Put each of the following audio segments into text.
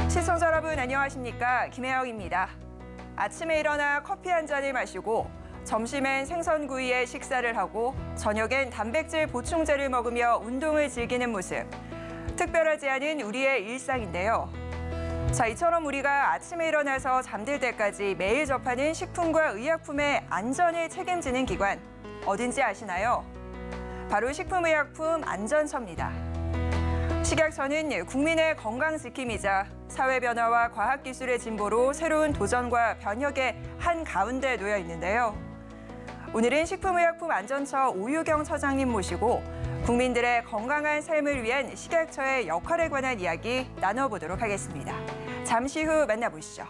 시청자 여러분 안녕하십니까? 김혜영입니다. 아침에 일어나 커피 한 잔을 마시고 점심엔 생선구이에 식사를 하고 저녁엔 단백질 보충제를 먹으며 운동을 즐기는 모습. 특별하지 않은 우리의 일상인데요. 자, 이처럼 우리가 아침에 일어나서 잠들 때까지 매일 접하는 식품과 의약품의 안전을 책임지는 기관, 어딘지 아시나요? 바로 식품의약품 안전처입니다. 식약처는 국민의 건강 지킴이자 사회 변화와 과학기술의 진보로 새로운 도전과 변혁의 한가운데 놓여 있는데요. 오늘은 식품의약품 안전처 오유경 처장님 모시고 국민들의 건강한 삶을 위한 식약처의 역할에 관한 이야기 나눠보도록 하겠습니다. 잠시 후 만나보시죠.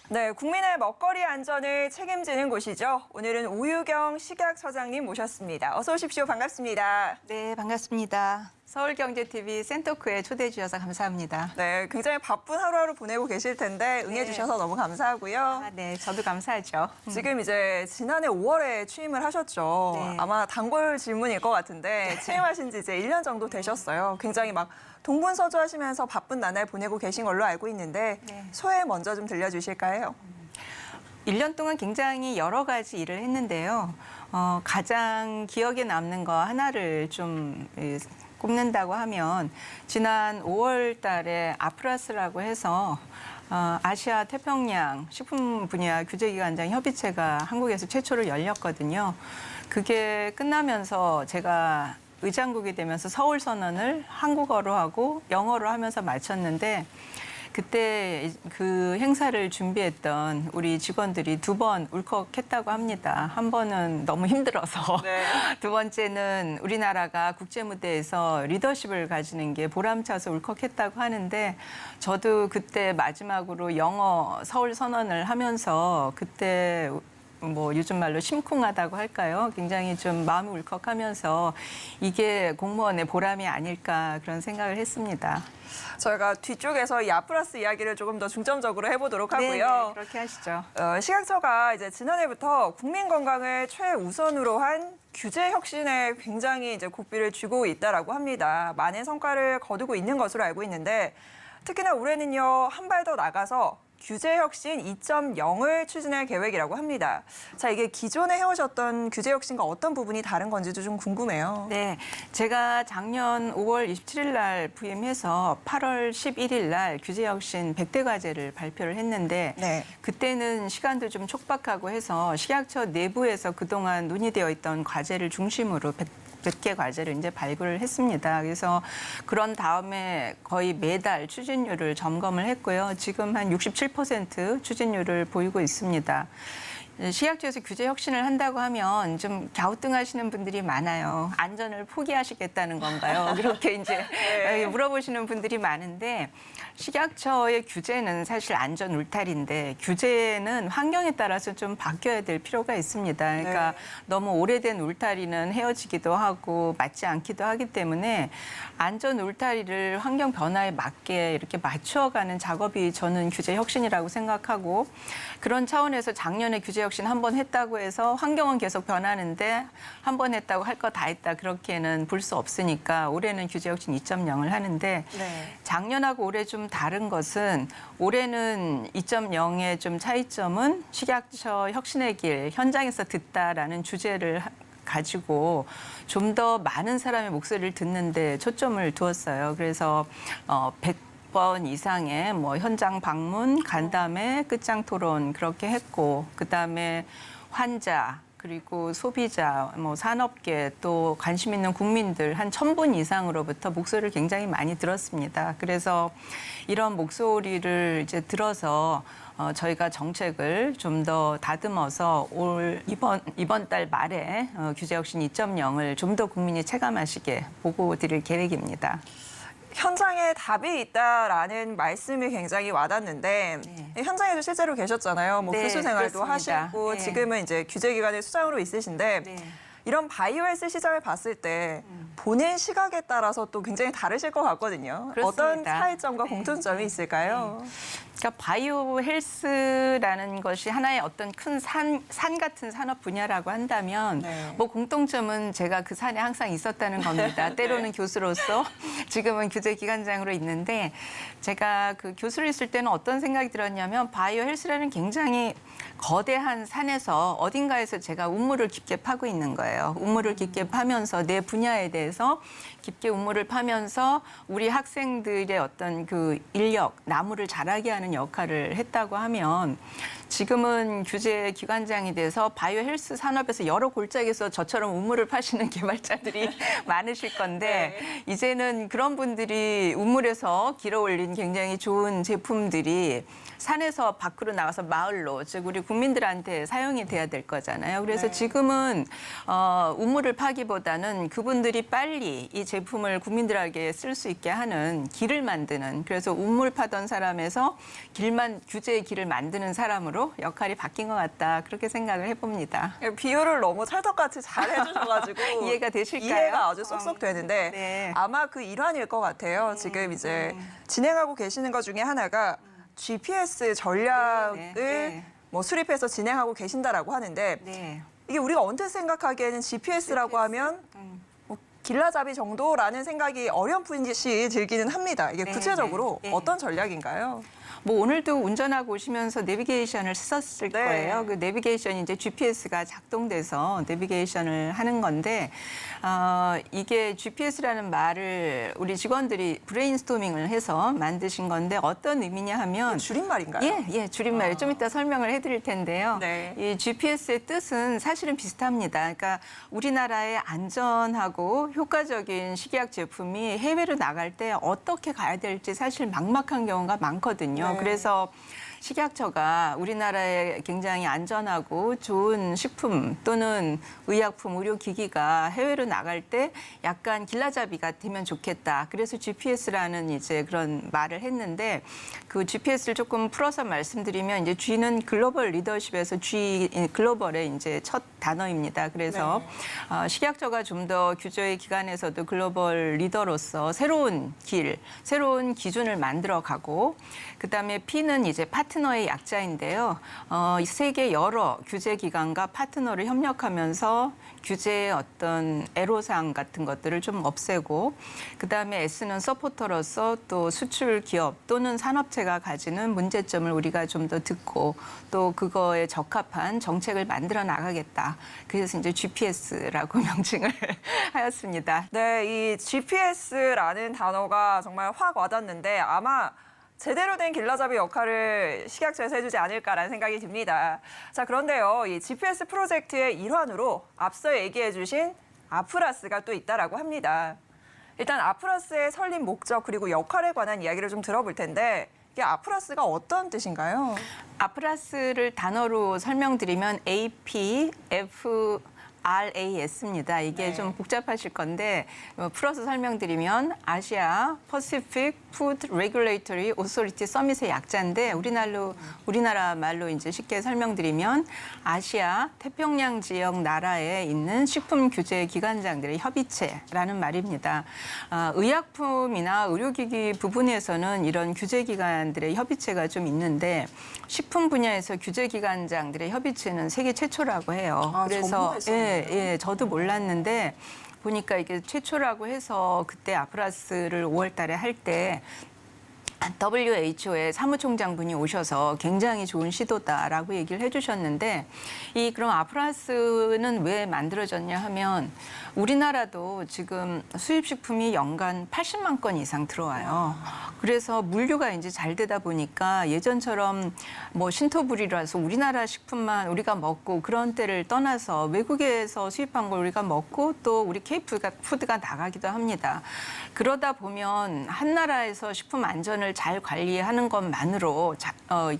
네, 국민의 먹거리 안전을 책임지는 곳이죠. 오늘은 오유경 식약처장님 모셨습니다. 어서 오십시오. 반갑습니다. 네, 반갑습니다. 서울경제TV 센터크에 초대해 주셔서 감사합니다. 네, 굉장히 바쁜 하루하루 보내고 계실 텐데 응해주셔서 너무 감사하고요. 네, 저도 감사하죠. 지금 이제 지난해 5월에 취임을 하셨죠. 네. 아마 단골 질문일 것 같은데 취임하신 지 이제 1년 정도 되셨어요. 굉장히 막 동분서주하시면서 바쁜 나날 보내고 계신 걸로 알고 있는데 네. 소회 먼저 좀 들려주실까요? 1년 동안 굉장히 여러 가지 일을 했는데요. 가장 기억에 남는 거 하나를 좀 꼽는다고 하면 지난 5월 달에 아프라스라고 해서 아시아 태평양 식품 분야 규제기관장 협의체가 한국에서 최초로 열렸거든요. 그게 끝나면서 제가 의장국이 되면서 서울 선언을 한국어로 하고 영어로 하면서 마쳤는데 그때 그 행사를 준비했던 우리 직원들이 2번 울컥했다고 합니다. 한 번은 너무 힘들어서 네. 두 번째는 우리나라가 국제무대에서 리더십을 가지는 게 보람차서 울컥했다고 하는데 저도 그때 마지막으로 영어 서울 선언을 하면서 그때 뭐 요즘 말로 심쿵하다고 할까요? 굉장히 좀 마음이 울컥하면서 이게 공무원의 보람이 아닐까 그런 생각을 했습니다. 저희가 뒤쪽에서 이 아프라스 이야기를 조금 더 중점적으로 해보도록 하고요. 네, 그렇게 하시죠. 식약처가 이제 지난해부터 국민 건강을 최우선으로 한 규제 혁신에 굉장히 이제 고삐를 쥐고 있다라고 합니다. 많은 성과를 거두고 있는 것으로 알고 있는데 특히나 올해는요, 한 발 더 나가서 규제 혁신 2.0을 추진할 계획이라고 합니다. 자, 이게 기존에 해오셨던 규제 혁신과 어떤 부분이 다른 건지도 좀 궁금해요. 네, 제가 작년 5월 27일 날 부임해서 8월 11일 날 규제혁신 100대 과제를 발표를 했는데 네. 그때는 시간도 좀 촉박하고 해서 식약처 내부에서 그동안 논의되어 있던 과제를 중심으로 100개 과제를 이제 발굴을 했습니다. 그래서 그런 다음에 거의 매달 추진율을 점검을 했고요. 지금 한 67% 추진율을 보이고 있습니다. 식약처에서 규제 혁신을 한다고 하면 좀 갸우뚱하시는 분들이 많아요. 안전을 포기하시겠다는 건가요? 그렇게 이제 물어보시는 분들이 많은데 식약처의 규제는 사실 안전 울타리인데 규제는 환경에 따라서 좀 바뀌어야 될 필요가 있습니다. 그러니까 네. 너무 오래된 울타리는 헤어지기도 하고 맞지 않기도 하기 때문에 안전 울타리를 환경 변화에 맞게 이렇게 맞춰가는 작업이 저는 규제 혁신이라고 생각하고 그런 차원에서 작년에 규제 혁신 한 번 했다고 해서 환경은 계속 변하는데 한 번 했다고 할 거 다 했다 그렇게는 볼 수 없으니까 올해는 규제 혁신 2.0을 하는데 네. 작년하고 올해 좀 다른 것은 올해는 2.0의 좀 차이점은 식약처 혁신의 길 현장에서 듣다라는 주제를 가지고 좀 더 많은 사람의 목소리를 듣는데 초점을 두었어요. 그래서 100번 이상의 뭐 현장 방문, 간담회, 끝장 토론 그렇게 했고 그다음에 환자 그리고 소비자, 뭐 산업계 또 관심 있는 국민들 한 1000분 이상으로부터 목소리를 굉장히 많이 들었습니다. 그래서 이런 목소리를 이제 들어서 저희가 정책을 좀 더 다듬어서 이번 달 말에 규제혁신 2.0을 좀 더 국민이 체감하시게 보고 드릴 계획입니다. 현장에 답이 있다라는 말씀이 굉장히 와닿는데 네. 현장에도 실제로 계셨잖아요. 뭐 네, 교수 생활도 그렇습니다. 하시고 네. 지금은 이제 규제기관의 수장으로 있으신데 네. 이런 바이오헬스 시장을 봤을 때 보는 시각에 따라서 또 굉장히 다르실 것 같거든요. 그렇습니다. 어떤 차이점과 네. 공통점이 있을까요? 그러니까 바이오 헬스라는 것이 하나의 어떤 큰 산 같은 산업 분야라고 한다면 네. 뭐 공통점은 제가 그 산에 항상 있었다는 겁니다. 때로는 교수로서 지금은 규제기관장으로 있는데 제가 그 교수로 있을 때는 어떤 생각이 들었냐면 바이오 헬스라는 굉장히 거대한 산에서 어딘가에서 제가 우물을 깊게 파고 있는 거예요. 우물을 깊게 파면서 내 분야에 대해서 깊게 우물을 파면서 우리 학생들의 어떤 그 인력, 나무를 자라게 하는 역할을 했다고 하면 지금은 규제 기관장이 돼서 바이오 헬스 산업에서 여러 골짜기에서 저처럼 우물을 파시는 개발자들이 많으실 건데 이제는 그런 분들이 우물에서 길어 올린 굉장히 좋은 제품들이 산에서 밖으로 나가서 마을로, 즉 우리 국민들한테 사용이 돼야 될 거잖아요. 그래서 지금은 우물을 파기보다는 그분들이 빨리 이 제품을 국민들에게 쓸 수 있게 하는 길을 만드는, 그래서 우물 파던 사람에서 규제의 길을 만드는 사람으로 역할이 바뀐 것 같다, 그렇게 생각을 해봅니다. 비유를 너무 찰떡같이 잘 해주셔가지고 이해가 되실까요? 이해가 아주 쏙쏙 되는데 네. 아마 그 일환일 것 같아요. 지금 이제 진행하고 계시는 것 중에 하나가 GPS 전략을 네. 뭐 수립해서 진행하고 계신다라고 하는데 네. 이게 우리가 언뜻 생각하기에는 GPS라고 하면 뭐 길라잡이 정도라는 생각이 어렴풋이 들기는 합니다. 이게 네, 구체적으로 네, 네. 어떤 전략인가요? 뭐 오늘도 운전하고 오시면서 내비게이션을 썼을 네. 거예요. 그 내비게이션이 이제 GPS가 작동돼서 내비게이션을 하는 건데 이게 GPS라는 말을 우리 직원들이 브레인스토밍을 해서 만드신 건데 어떤 의미냐 하면 줄임말인가요? 예, 줄임말 좀 이따 설명을 해드릴 텐데요. 네. 이 GPS의 뜻은 사실은 비슷합니다. 그러니까 우리나라의 안전하고 효과적인 식약 제품이 해외로 나갈 때 어떻게 가야 될지 사실 막막한 경우가 많거든요. 네. 그래서 식약처가 우리나라에 굉장히 안전하고 좋은 식품 또는 의약품, 의료기기가 해외로 나갈 때 약간 길라잡이가 되면 좋겠다. 그래서 GPS라는 이제 그런 말을 했는데 그 GPS를 조금 풀어서 말씀드리면 이제 G는 글로벌 리더십에서 G 글로벌의 이제 첫 단어입니다. 그래서 식약처가 좀 더 규제 기관에서도 글로벌 리더로서 새로운 기준을 만들어가고 그다음에 P는 이제 파트너의 약자인데요. 세계 여러 규제 기관과 파트너를 협력하면서 규제의 어떤 애로사항 같은 것들을 좀 없애고 그다음에 S는 서포터로서 또 수출 기업 또는 산업체가 가지는 문제점을 우리가 좀 더 듣고 또 그거에 적합한 정책을 만들어 나가겠다. 그래서 이제 GPS라고 명칭을 하였습니다. 네, 이 GPS라는 단어가 정말 확 와닿는데 아마 제대로 된 길라잡이 역할을 식약처에서 해주지 않을까라는 생각이 듭니다. 자, 그런데요, 이 GPS 프로젝트의 일환으로 앞서 얘기해 주신 아프라스가 또 있다라고 합니다. 일단 아프라스의 설립 목적 그리고 역할에 관한 이야기를 좀 들어볼 텐데 이게 아프라스가 어떤 뜻인가요? 아프라스를 단어로 설명드리면 APFRAS입니다. 이게 네. 좀 복잡하실 건데 풀어서 설명드리면 아시아 퍼시픽 푸드 레귤레이터리 오소리티 서밋의 약자인데 우리나라 말로 이제 쉽게 설명드리면 아시아 태평양 지역 나라에 있는 식품 규제 기관장들의 협의체라는 말입니다. 의약품이나 의료기기 부분에서는 이런 규제 기관들의 협의체가 좀 있는데 식품 분야에서 규제 기관장들의 협의체는 세계 최초라고 해요. 그래서 저도 몰랐는데 보니까 이게 최초라고 해서 그때 아프라스를 5월 달에 할 때 WHO의 사무총장분이 오셔서 굉장히 좋은 시도다라고 얘기를 해주셨는데 그럼 아프라스는 왜 만들어졌냐 하면 우리나라도 지금 수입식품이 연간 80만 건 이상 들어와요. 그래서 물류가 이제 잘 되다 보니까 예전처럼 뭐 신토부리라서 우리나라 식품만 우리가 먹고 그런 때를 떠나서 외국에서 수입한 걸 우리가 먹고 또 우리 K푸드가 나가기도 합니다. 그러다 보면 한 나라에서 식품 안전을 식량을 잘 관리하는 것만으로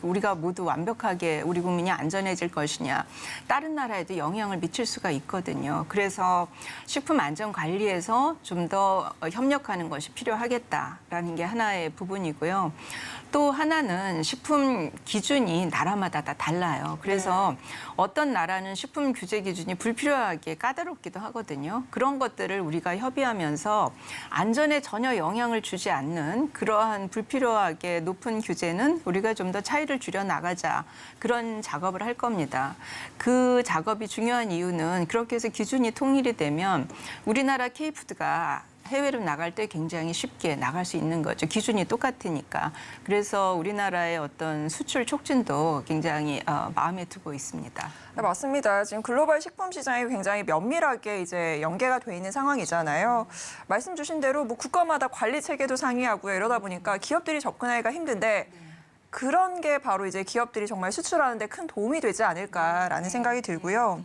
우리가 모두 완벽하게 우리 국민이 안전해질 것이냐. 다른 나라에도 영향을 미칠 수가 있거든요. 그래서 식품 안전 관리에서 좀 더 협력하는 것이 필요하겠다라는 게 하나의 부분이고요. 또 하나는 식품 기준이 나라마다 다 달라요. 그래서 어떤 나라는 식품 규제 기준이 불필요하게 까다롭기도 하거든요. 그런 것들을 우리가 협의하면서 안전에 전혀 영향을 주지 않는 그러한 불필요하게 높은 규제는 우리가 좀 더 차이를 줄여 나가자. 그런 작업을 할 겁니다. 그 작업이 중요한 이유는 그렇게 해서 기준이 통일이 되면 우리나라 K푸드가 해외로 나갈 때 굉장히 쉽게 나갈 수 있는 거죠. 기준이 똑같으니까. 그래서 우리나라의 어떤 수출 촉진도 굉장히 마음에 두고 있습니다. 네, 맞습니다. 지금 글로벌 식품 시장이 굉장히 면밀하게 이제 연계가 돼 있는 상황이잖아요. 말씀 주신 대로 뭐 국가마다 관리 체계도 상이하고요. 이러다 보니까 기업들이 접근하기가 힘든데 그런 게 바로 이제 기업들이 정말 수출하는 데 큰 도움이 되지 않을까라는 생각이 들고요.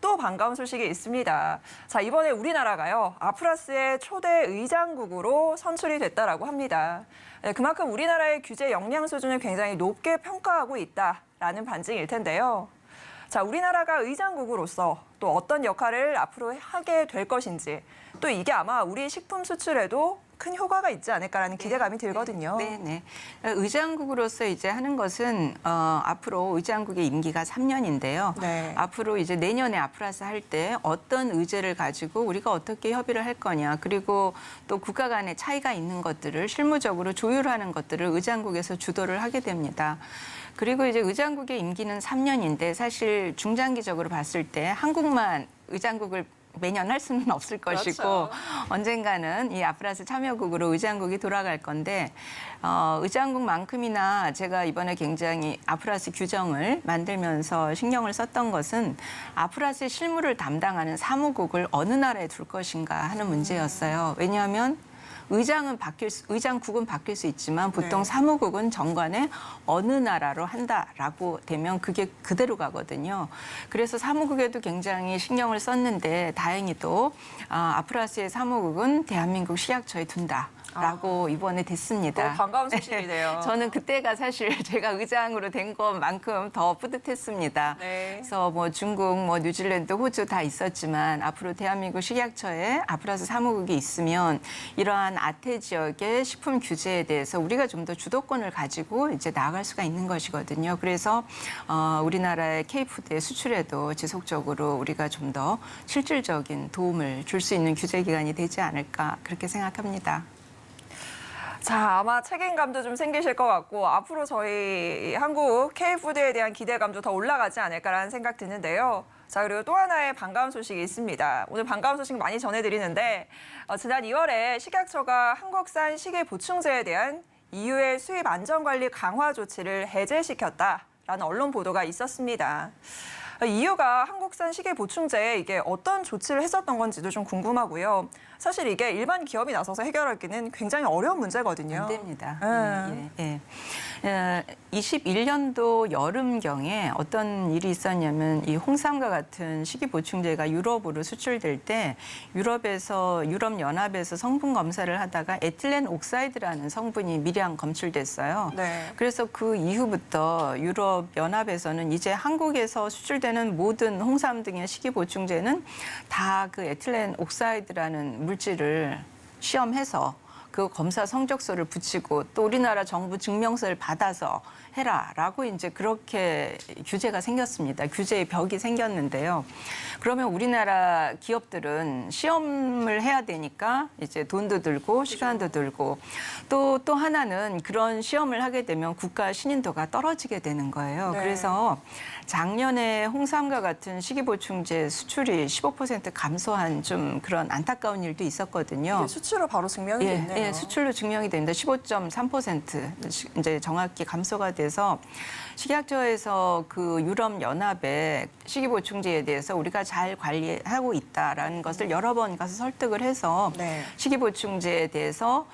또 반가운 소식이 있습니다. 자, 이번에 우리나라가요, 아프라스의 초대 의장국으로 선출이 됐다라고 합니다. 네, 그만큼 우리나라의 규제 역량 수준을 굉장히 높게 평가하고 있다라는 반증일 텐데요. 자, 우리나라가 의장국으로서 또 어떤 역할을 앞으로 하게 될 것인지, 또 이게 아마 우리 식품 수출에도 큰 효과가 있지 않을까라는 기대감이 들거든요. 네. 의장국으로서 이제 하는 것은 앞으로 의장국의 임기가 3년인데요. 네. 앞으로 이제 내년에 아프라스 할 때 어떤 의제를 가지고 우리가 어떻게 협의를 할 거냐, 그리고 또 국가 간의 차이가 있는 것들을 실무적으로 조율하는 것들을 의장국에서 주도를 하게 됩니다. 그리고 이제 의장국의 임기는 3년인데 사실 중장기적으로 봤을 때 한국만 의장국을 매년 할 수는 없을 것이고 그렇죠. 언젠가는 이 아프라스 참여국으로 의장국이 돌아갈 건데 의장국만큼이나 제가 이번에 굉장히 아프라스 규정을 만들면서 신경을 썼던 것은 아프라스의 실무를 담당하는 사무국을 어느 나라에 둘 것인가 하는 문제였어요. 왜냐하면 의장국은 바뀔 수 있지만 보통 네. 사무국은 정관에 어느 나라로 한다라고 되면 그게 그대로 가거든요. 그래서 사무국에도 굉장히 신경을 썼는데 다행히도 아프라스의 사무국은 대한민국 식약처에 둔다. 라고 이번에 됐습니다. 너무 반가운 소식이네요. 저는 그때가 사실 제가 의장으로 된 것만큼 더 뿌듯했습니다. 네. 그래서 뭐 중국, 뭐 뉴질랜드, 호주 다 있었지만 앞으로 대한민국 식약처에 아프라스 사무국이 있으면 이러한 아태 지역의 식품 규제에 대해서 우리가 좀 더 주도권을 가지고 이제 나아갈 수가 있는 것이거든요. 그래서 우리나라의 K푸드의 수출에도 지속적으로 우리가 좀 더 실질적인 도움을 줄 수 있는 규제 기관이 되지 않을까 그렇게 생각합니다. 자, 아마 책임감도 좀 생기실 것 같고 앞으로 저희 한국 K푸드에 대한 기대감도 더 올라가지 않을까라는 생각 드는데요. 자, 그리고 또 하나의 반가운 소식이 있습니다. 오늘 반가운 소식 많이 전해드리는데 지난 2월에 식약처가 한국산 식이 보충제에 대한 EU의 수입 안전관리 강화 조치를 해제시켰다라는 언론 보도가 있었습니다. EU가 한국산 식이 보충제에 이게 어떤 조치를 했었던 건지도 좀 궁금하고요. 사실 이게 일반 기업이 나서서 해결하기는 굉장히 어려운 문제거든요. 안 됩니다. 21년도 여름경에 어떤 일이 있었냐면 이 홍삼과 같은 식이 보충제가 유럽으로 수출될 때 유럽연합에서 성분 검사를 하다가 에틸렌 옥사이드라는 성분이 미량 검출됐어요. 네. 그래서 그 이후부터 유럽연합에서는 이제 한국에서 수출되는 모든 홍삼 등의 식이 보충제는 다 그 에틸렌 옥사이드라는 물질을 시험해서 그 검사 성적서를 붙이고 또 우리나라 정부 증명서를 받아서 해라라고 이제 그렇게 규제가 생겼습니다. 규제의 벽이 생겼는데요. 그러면 우리나라 기업들은 시험을 해야 되니까 이제 돈도 들고 시간도 들고 또 하나는 그런 시험을 하게 되면 국가 신인도가 떨어지게 되는 거예요. 네. 그래서 작년에 홍삼과 같은 식이보충제 수출이 15% 감소한 좀 그런 안타까운 일도 있었거든요. 이게 수치로 바로 증명이 됐네요. 예, 수출로 증명이 됩니다. 15.3% 이제 정확히 감소가 돼서 식약처에서 그 유럽연합의 식이보충제에 대해서 우리가 잘 관리하고 있다라는 것을 여러 번 가서 설득을 해서 네. 식이보충제에 대해서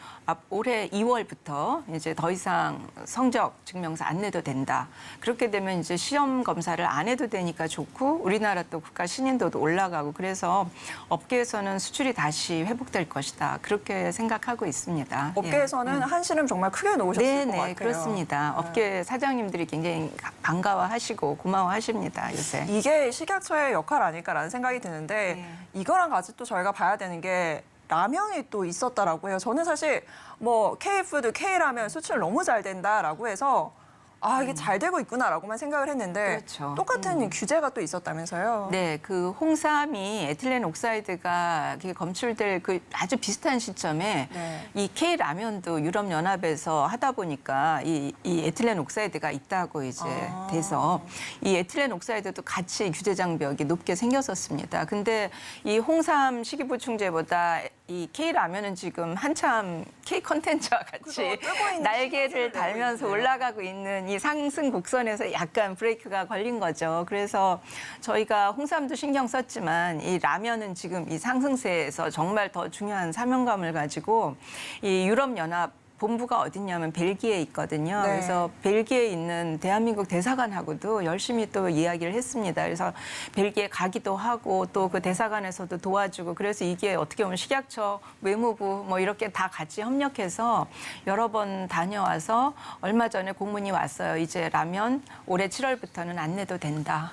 올해 2월부터 이제 더 이상 성적 증명서 안 내도 된다. 그렇게 되면 이제 시험 검사를 안 해도 되니까 좋고 우리나라 또 국가 신인도도 올라가고 그래서 업계에서는 수출이 다시 회복될 것이다. 그렇게 생각하고 있습니다. 업계에서는 한시름 정말 크게 놓으셨을 것 같아요. 그렇습니다. 업계 사장님들이 굉장히 반가워하시고 고마워하십니다. 요새. 이게 식약처의 역할 아닐까라는 생각이 드는데 네. 이거랑 같이 또 저희가 봐야 되는 게 라면이 또 있었다라고 해요. 저는 사실 뭐 K푸드, K라면 수출 너무 잘 된다라고 해서 아 이게 잘 되고 있구나라고만 생각을 했는데 그렇죠. 똑같은 규제가 또 있었다면서요. 네, 그 홍삼이 에틸렌 옥사이드가 이렇게 검출될 그 아주 비슷한 시점에 네. 이 K 라면도 유럽 연합에서 하다 보니까 이 에틸렌 옥사이드가 있다고 이제 돼서 이 에틸렌 옥사이드도 같이 규제 장벽이 높게 생겼었습니다. 근데 이 홍삼 식이보충제보다 이 K 라면은 지금 한참 K 컨텐츠와 같이 그죠, 뜨고 있는 날개를 시즌을 내고 달면서 있네요. 올라가고 있는 이 상승 곡선에서 약간 브레이크가 걸린 거죠. 그래서 저희가 홍삼도 신경 썼지만 이 라면은 지금 이 상승세에서 정말 더 중요한 사명감을 가지고 이 유럽연합 본부가 어딨냐면 벨기에에 있거든요. 네. 그래서 벨기에에 있는 대한민국 대사관하고도 열심히 또 이야기를 했습니다. 그래서 벨기에 가기도 하고 또 그 대사관에서도 도와주고 그래서 이게 어떻게 보면 식약처, 외무부 뭐 이렇게 다 같이 협력해서 여러 번 다녀와서 얼마 전에 공문이 왔어요. 이제 라면 올해 7월부터는 안 내도 된다.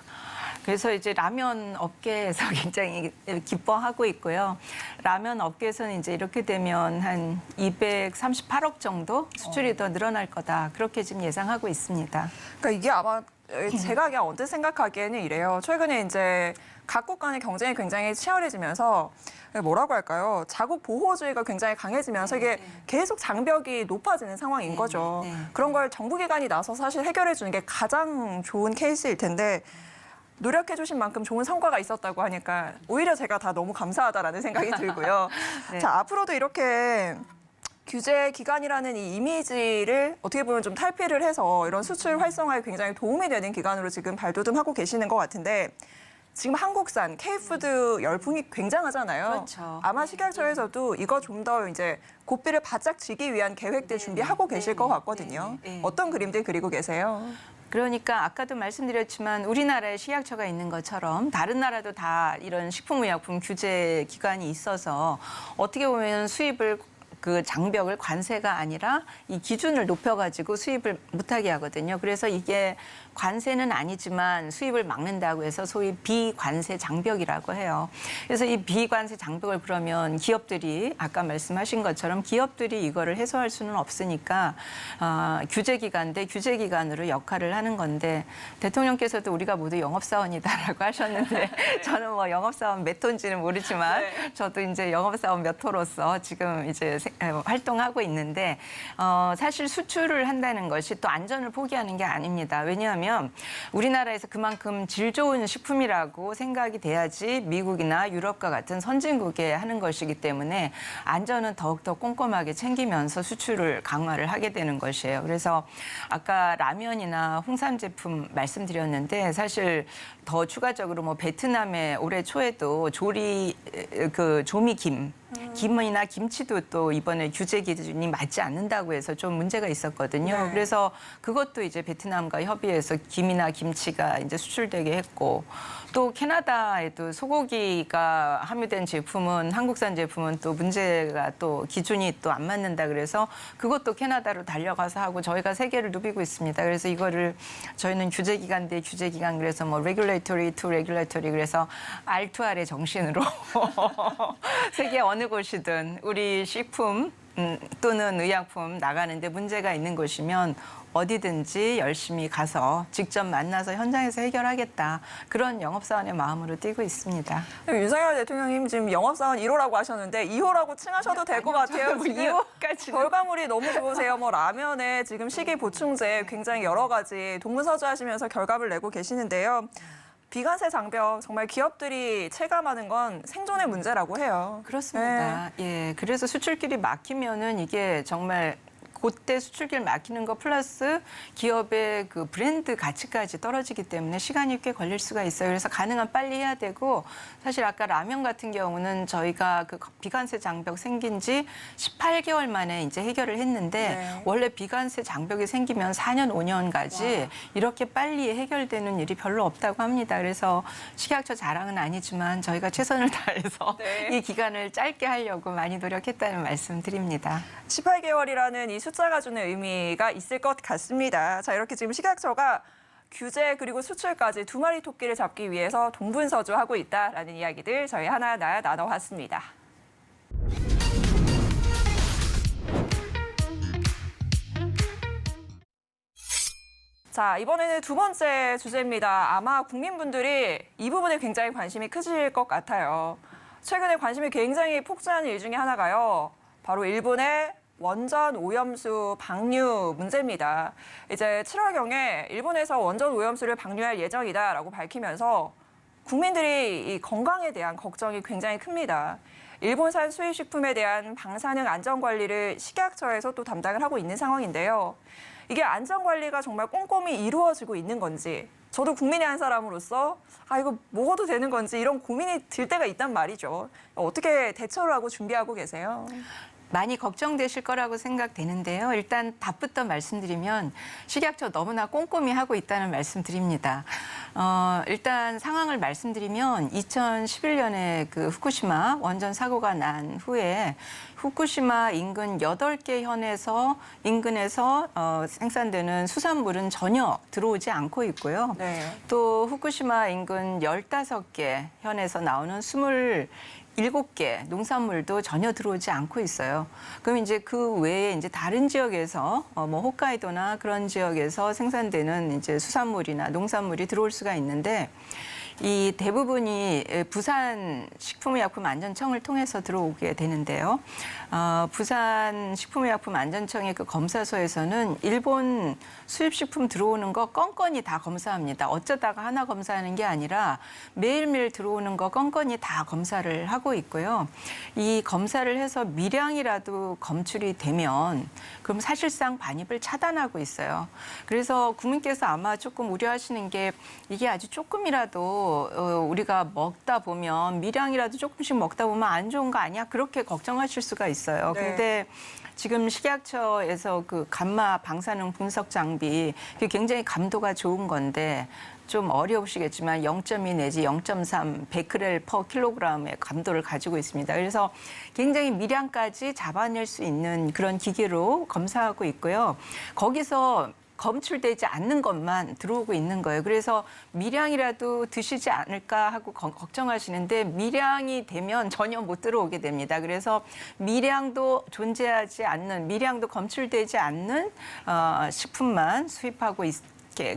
그래서 이제 라면 업계에서 굉장히 기뻐하고 있고요. 라면 업계에서는 이제 이렇게 되면 한 238억 정도 수출이 더 늘어날 거다. 그렇게 지금 예상하고 있습니다. 그러니까 이게 아마 제가 그냥 언뜻 생각하기에는 이래요. 최근에 이제 각국 간의 경쟁이 굉장히 치열해지면서 뭐라고 할까요? 자국 보호주의가 굉장히 강해지면서 이게 계속 장벽이 높아지는 상황인 거죠. 네. 그런 걸 정부기관이 나서 사실 해결해 주는 게 가장 좋은 케이스일 텐데 노력해 주신 만큼 좋은 성과가 있었다고 하니까 오히려 제가 다 너무 감사하다라는 생각이 들고요. 네. 자, 앞으로도 이렇게 규제 기관이라는 이 이미지를 어떻게 보면 좀 탈피를 해서 이런 수출 활성화에 굉장히 도움이 되는 기관으로 지금 발돋움하고 계시는 것 같은데 지금 한국산 K푸드 열풍이 굉장하잖아요. 그렇죠. 아마 식약처에서도 이거 좀 더 이제 고삐를 바짝 쥐기 위한 계획들 준비하고 계실 것 같거든요. 네. 어떤 그림들 그리고 계세요? 그러니까 아까도 말씀드렸지만 우리나라에 식약처가 있는 것처럼 다른 나라도 다 이런 식품의약품 규제 기관이 있어서 어떻게 보면 수입을 그 장벽을 관세가 아니라 이 기준을 높여가지고 수입을 못하게 하거든요. 그래서 이게 관세는 아니지만 수입을 막는다고 해서 소위 비관세 장벽이라고 해요. 그래서 이 비관세 장벽을 그러면 기업들이 아까 말씀하신 것처럼 기업들이 이거를 해소할 수는 없으니까 규제기관 대 규제기관으로 역할을 하는 건데 대통령께서도 우리가 모두 영업사원이다라고 하셨는데 저는 뭐 영업사원 몇 호인지는 모르지만 저도 이제 영업사원 몇 호로서 지금 이제 활동하고 있는데 사실 수출을 한다는 것이 또 안전을 포기하는 게 아닙니다. 왜냐하면 우리나라에서 그만큼 질 좋은 식품이라고 생각이 돼야지 미국이나 유럽과 같은 선진국에 하는 것이기 때문에 안전은 더욱더 꼼꼼하게 챙기면서 수출을 강화를 하게 되는 것이에요. 그래서 아까 라면이나 홍삼 제품 말씀드렸는데 사실 더 추가적으로 뭐 베트남에 올해 초에도 조미김 김이나 김치도 또 이번에 규제 기준이 맞지 않는다고 해서 좀 문제가 있었거든요. 네. 그래서 그것도 이제 베트남과 협의해서 김이나 김치가 이제 수출되게 했고 또 캐나다에도 소고기가 함유된 제품은 한국산 제품은 또 문제가 또 기준이 또 안 맞는다 그래서 그것도 캐나다로 달려가서 하고 저희가 세계를 누비고 있습니다. 그래서 이거를 저희는 규제기관 대 규제기관 그래서 뭐 regulatory to regulatory 그래서 R2R의 정신으로 세계 어느 곳이든 우리 식품 또는 의약품 나가는데 문제가 있는 곳이면 어디든지 열심히 가서 직접 만나서 현장에서 해결하겠다. 그런 영업사원의 마음으로 뛰고 있습니다. 윤석열 대통령님 지금 영업사원 1호라고 하셨는데 2호라고 칭하셔도 될 것 같아요. 지금 2호까지는. 결과물이 너무 좋으세요. 뭐 라면에 지금 식이 보충제 굉장히 여러 가지 동문서주하시면서 결과물 내고 계시는데요. 비관세 장벽 정말 기업들이 체감하는 건 생존의 문제라고 해요. 그렇습니다. 예, 그래서 수출길이 막히면은 이게 정말 그때 수출길 막히는 거 플러스 기업의 그 브랜드 가치까지 떨어지기 때문에 시간이 꽤 걸릴 수가 있어요. 그래서 가능한 빨리 해야 되고 사실 아까 라면 같은 경우는 저희가 그 비관세 장벽 생긴 지 18개월 만에 이제 해결을 했는데 네. 원래 비관세 장벽이 생기면 4년, 5년까지 이렇게 빨리 해결되는 일이 별로 없다고 합니다. 그래서 식약처 자랑은 아니지만 저희가 최선을 다해서 네. 이 기간을 짧게 하려고 많이 노력했다는 말씀 드립니다. 18개월이라는 이 숫자가 주는 의미가 있을 것 같습니다. 자, 이렇게 지금 식약처가 규제 그리고 수출까지 두 마리 토끼를 잡기 위해서 동분서주하고 있다라는 이야기들 저희 하나하나 나눠봤습니다. 자, 이번에는 두 번째 주제입니다. 아마 국민분들이 이 부분에 굉장히 관심이 크실 것 같아요. 최근에 관심이 굉장히 폭주하는 일 중에 하나가요. 바로 일본의 원전 오염수 방류 문제입니다. 이제 7월경에 일본에서 원전 오염수를 방류할 예정이다라고 밝히면서 국민들이 이 건강에 대한 걱정이 굉장히 큽니다. 일본산 수입식품에 대한 방사능 안전관리를 식약처에서 또 담당을 하고 있는 상황인데요. 이게 안전관리가 정말 꼼꼼히 이루어지고 있는 건지 저도 국민의 한 사람으로서 이거 먹어도 되는 건지 이런 고민이 들 때가 있단 말이죠. 어떻게 대처를 하고 준비하고 계세요? 많이 걱정되실 거라고 생각되는데요. 일단 답부터 말씀드리면 식약처 너무나 꼼꼼히 하고 있다는 말씀드립니다. 일단 상황을 말씀드리면 2011년에 그 후쿠시마 원전 사고가 난 후에 후쿠시마 인근 8개 현에서 인근에서 생산되는 수산물은 전혀 들어오지 않고 있고요. 네. 또 후쿠시마 인근 15개 현에서 나오는 27개 농산물도 전혀 들어오지 않고 있어요. 그럼 이제 그 외에 이제 다른 지역에서 뭐 홋카이도나 그런 지역에서 생산되는 이제 수산물이나 농산물이 들어올 수가 있는데 이 대부분이 부산 식품의약품안전청을 통해서 들어오게 되는데요. 부산 식품의약품안전청의 그 검사소에서는 일본 수입식품 들어오는 거 건건히 다 검사합니다. 어쩌다가 하나 검사하는 게 아니라 매일매일 들어오는 거 건건히 다 검사를 하고 있고요. 이 검사를 해서 미량이라도 검출이 되면 그럼 사실상 반입을 차단하고 있어요. 그래서 국민께서 아마 조금 우려하시는 게 이게 아주 조금이라도 우리가 먹다 보면 미량이라도 조금씩 먹다 보면 안 좋은 거 아니야? 그렇게 걱정하실 수가 있어요. 네. 근데 지금 식약처에서 그 감마 방사능 분석 장비 그게 굉장히 감도가 좋은 건데 좀 어려우시겠지만 0.2 내지 0.3 베크렐 퍼 킬로그램의 감도를 가지고 있습니다. 그래서 굉장히 미량까지 잡아낼 수 있는 그런 기계로 검사하고 있고요. 거기서 검출되지 않는 것만 들어오고 있는 거예요. 그래서 미량이라도 드시지 않을까 하고 걱정하시는데 미량이 되면 전혀 못 들어오게 됩니다. 그래서 미량도 존재하지 않는, 미량도 검출되지 않는 식품만 수입하고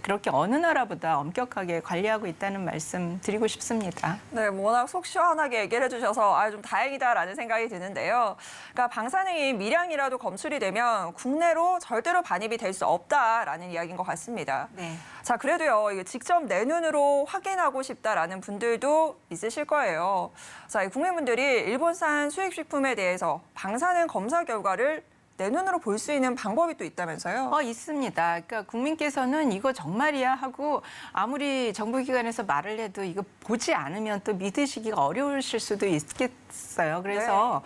그렇게 어느 나라보다 엄격하게 관리하고 있다는 말씀 드리고 싶습니다. 네, 워낙 속 시원하게 얘기를 해주셔서 좀 다행이다라는 생각이 드는데요. 그러니까 방사능이 미량이라도 검출이 되면 국내로 절대로 반입이 될 수 없다라는 이야기인 것 같습니다. 네. 자, 그래도요, 이게 직접 내 눈으로 확인하고 싶다라는 분들도 있으실 거예요. 자, 이 국민분들이 일본산 수입식품에 대해서 방사능 검사 결과를 내 눈으로 볼 수 있는 방법이 또 있다면서요? 있습니다. 그러니까 국민께서는 이거 정말이야 하고 아무리 정부기관에서 말을 해도 이거 보지 않으면 또 믿으시기가 어려우실 수도 있겠어요. 그래서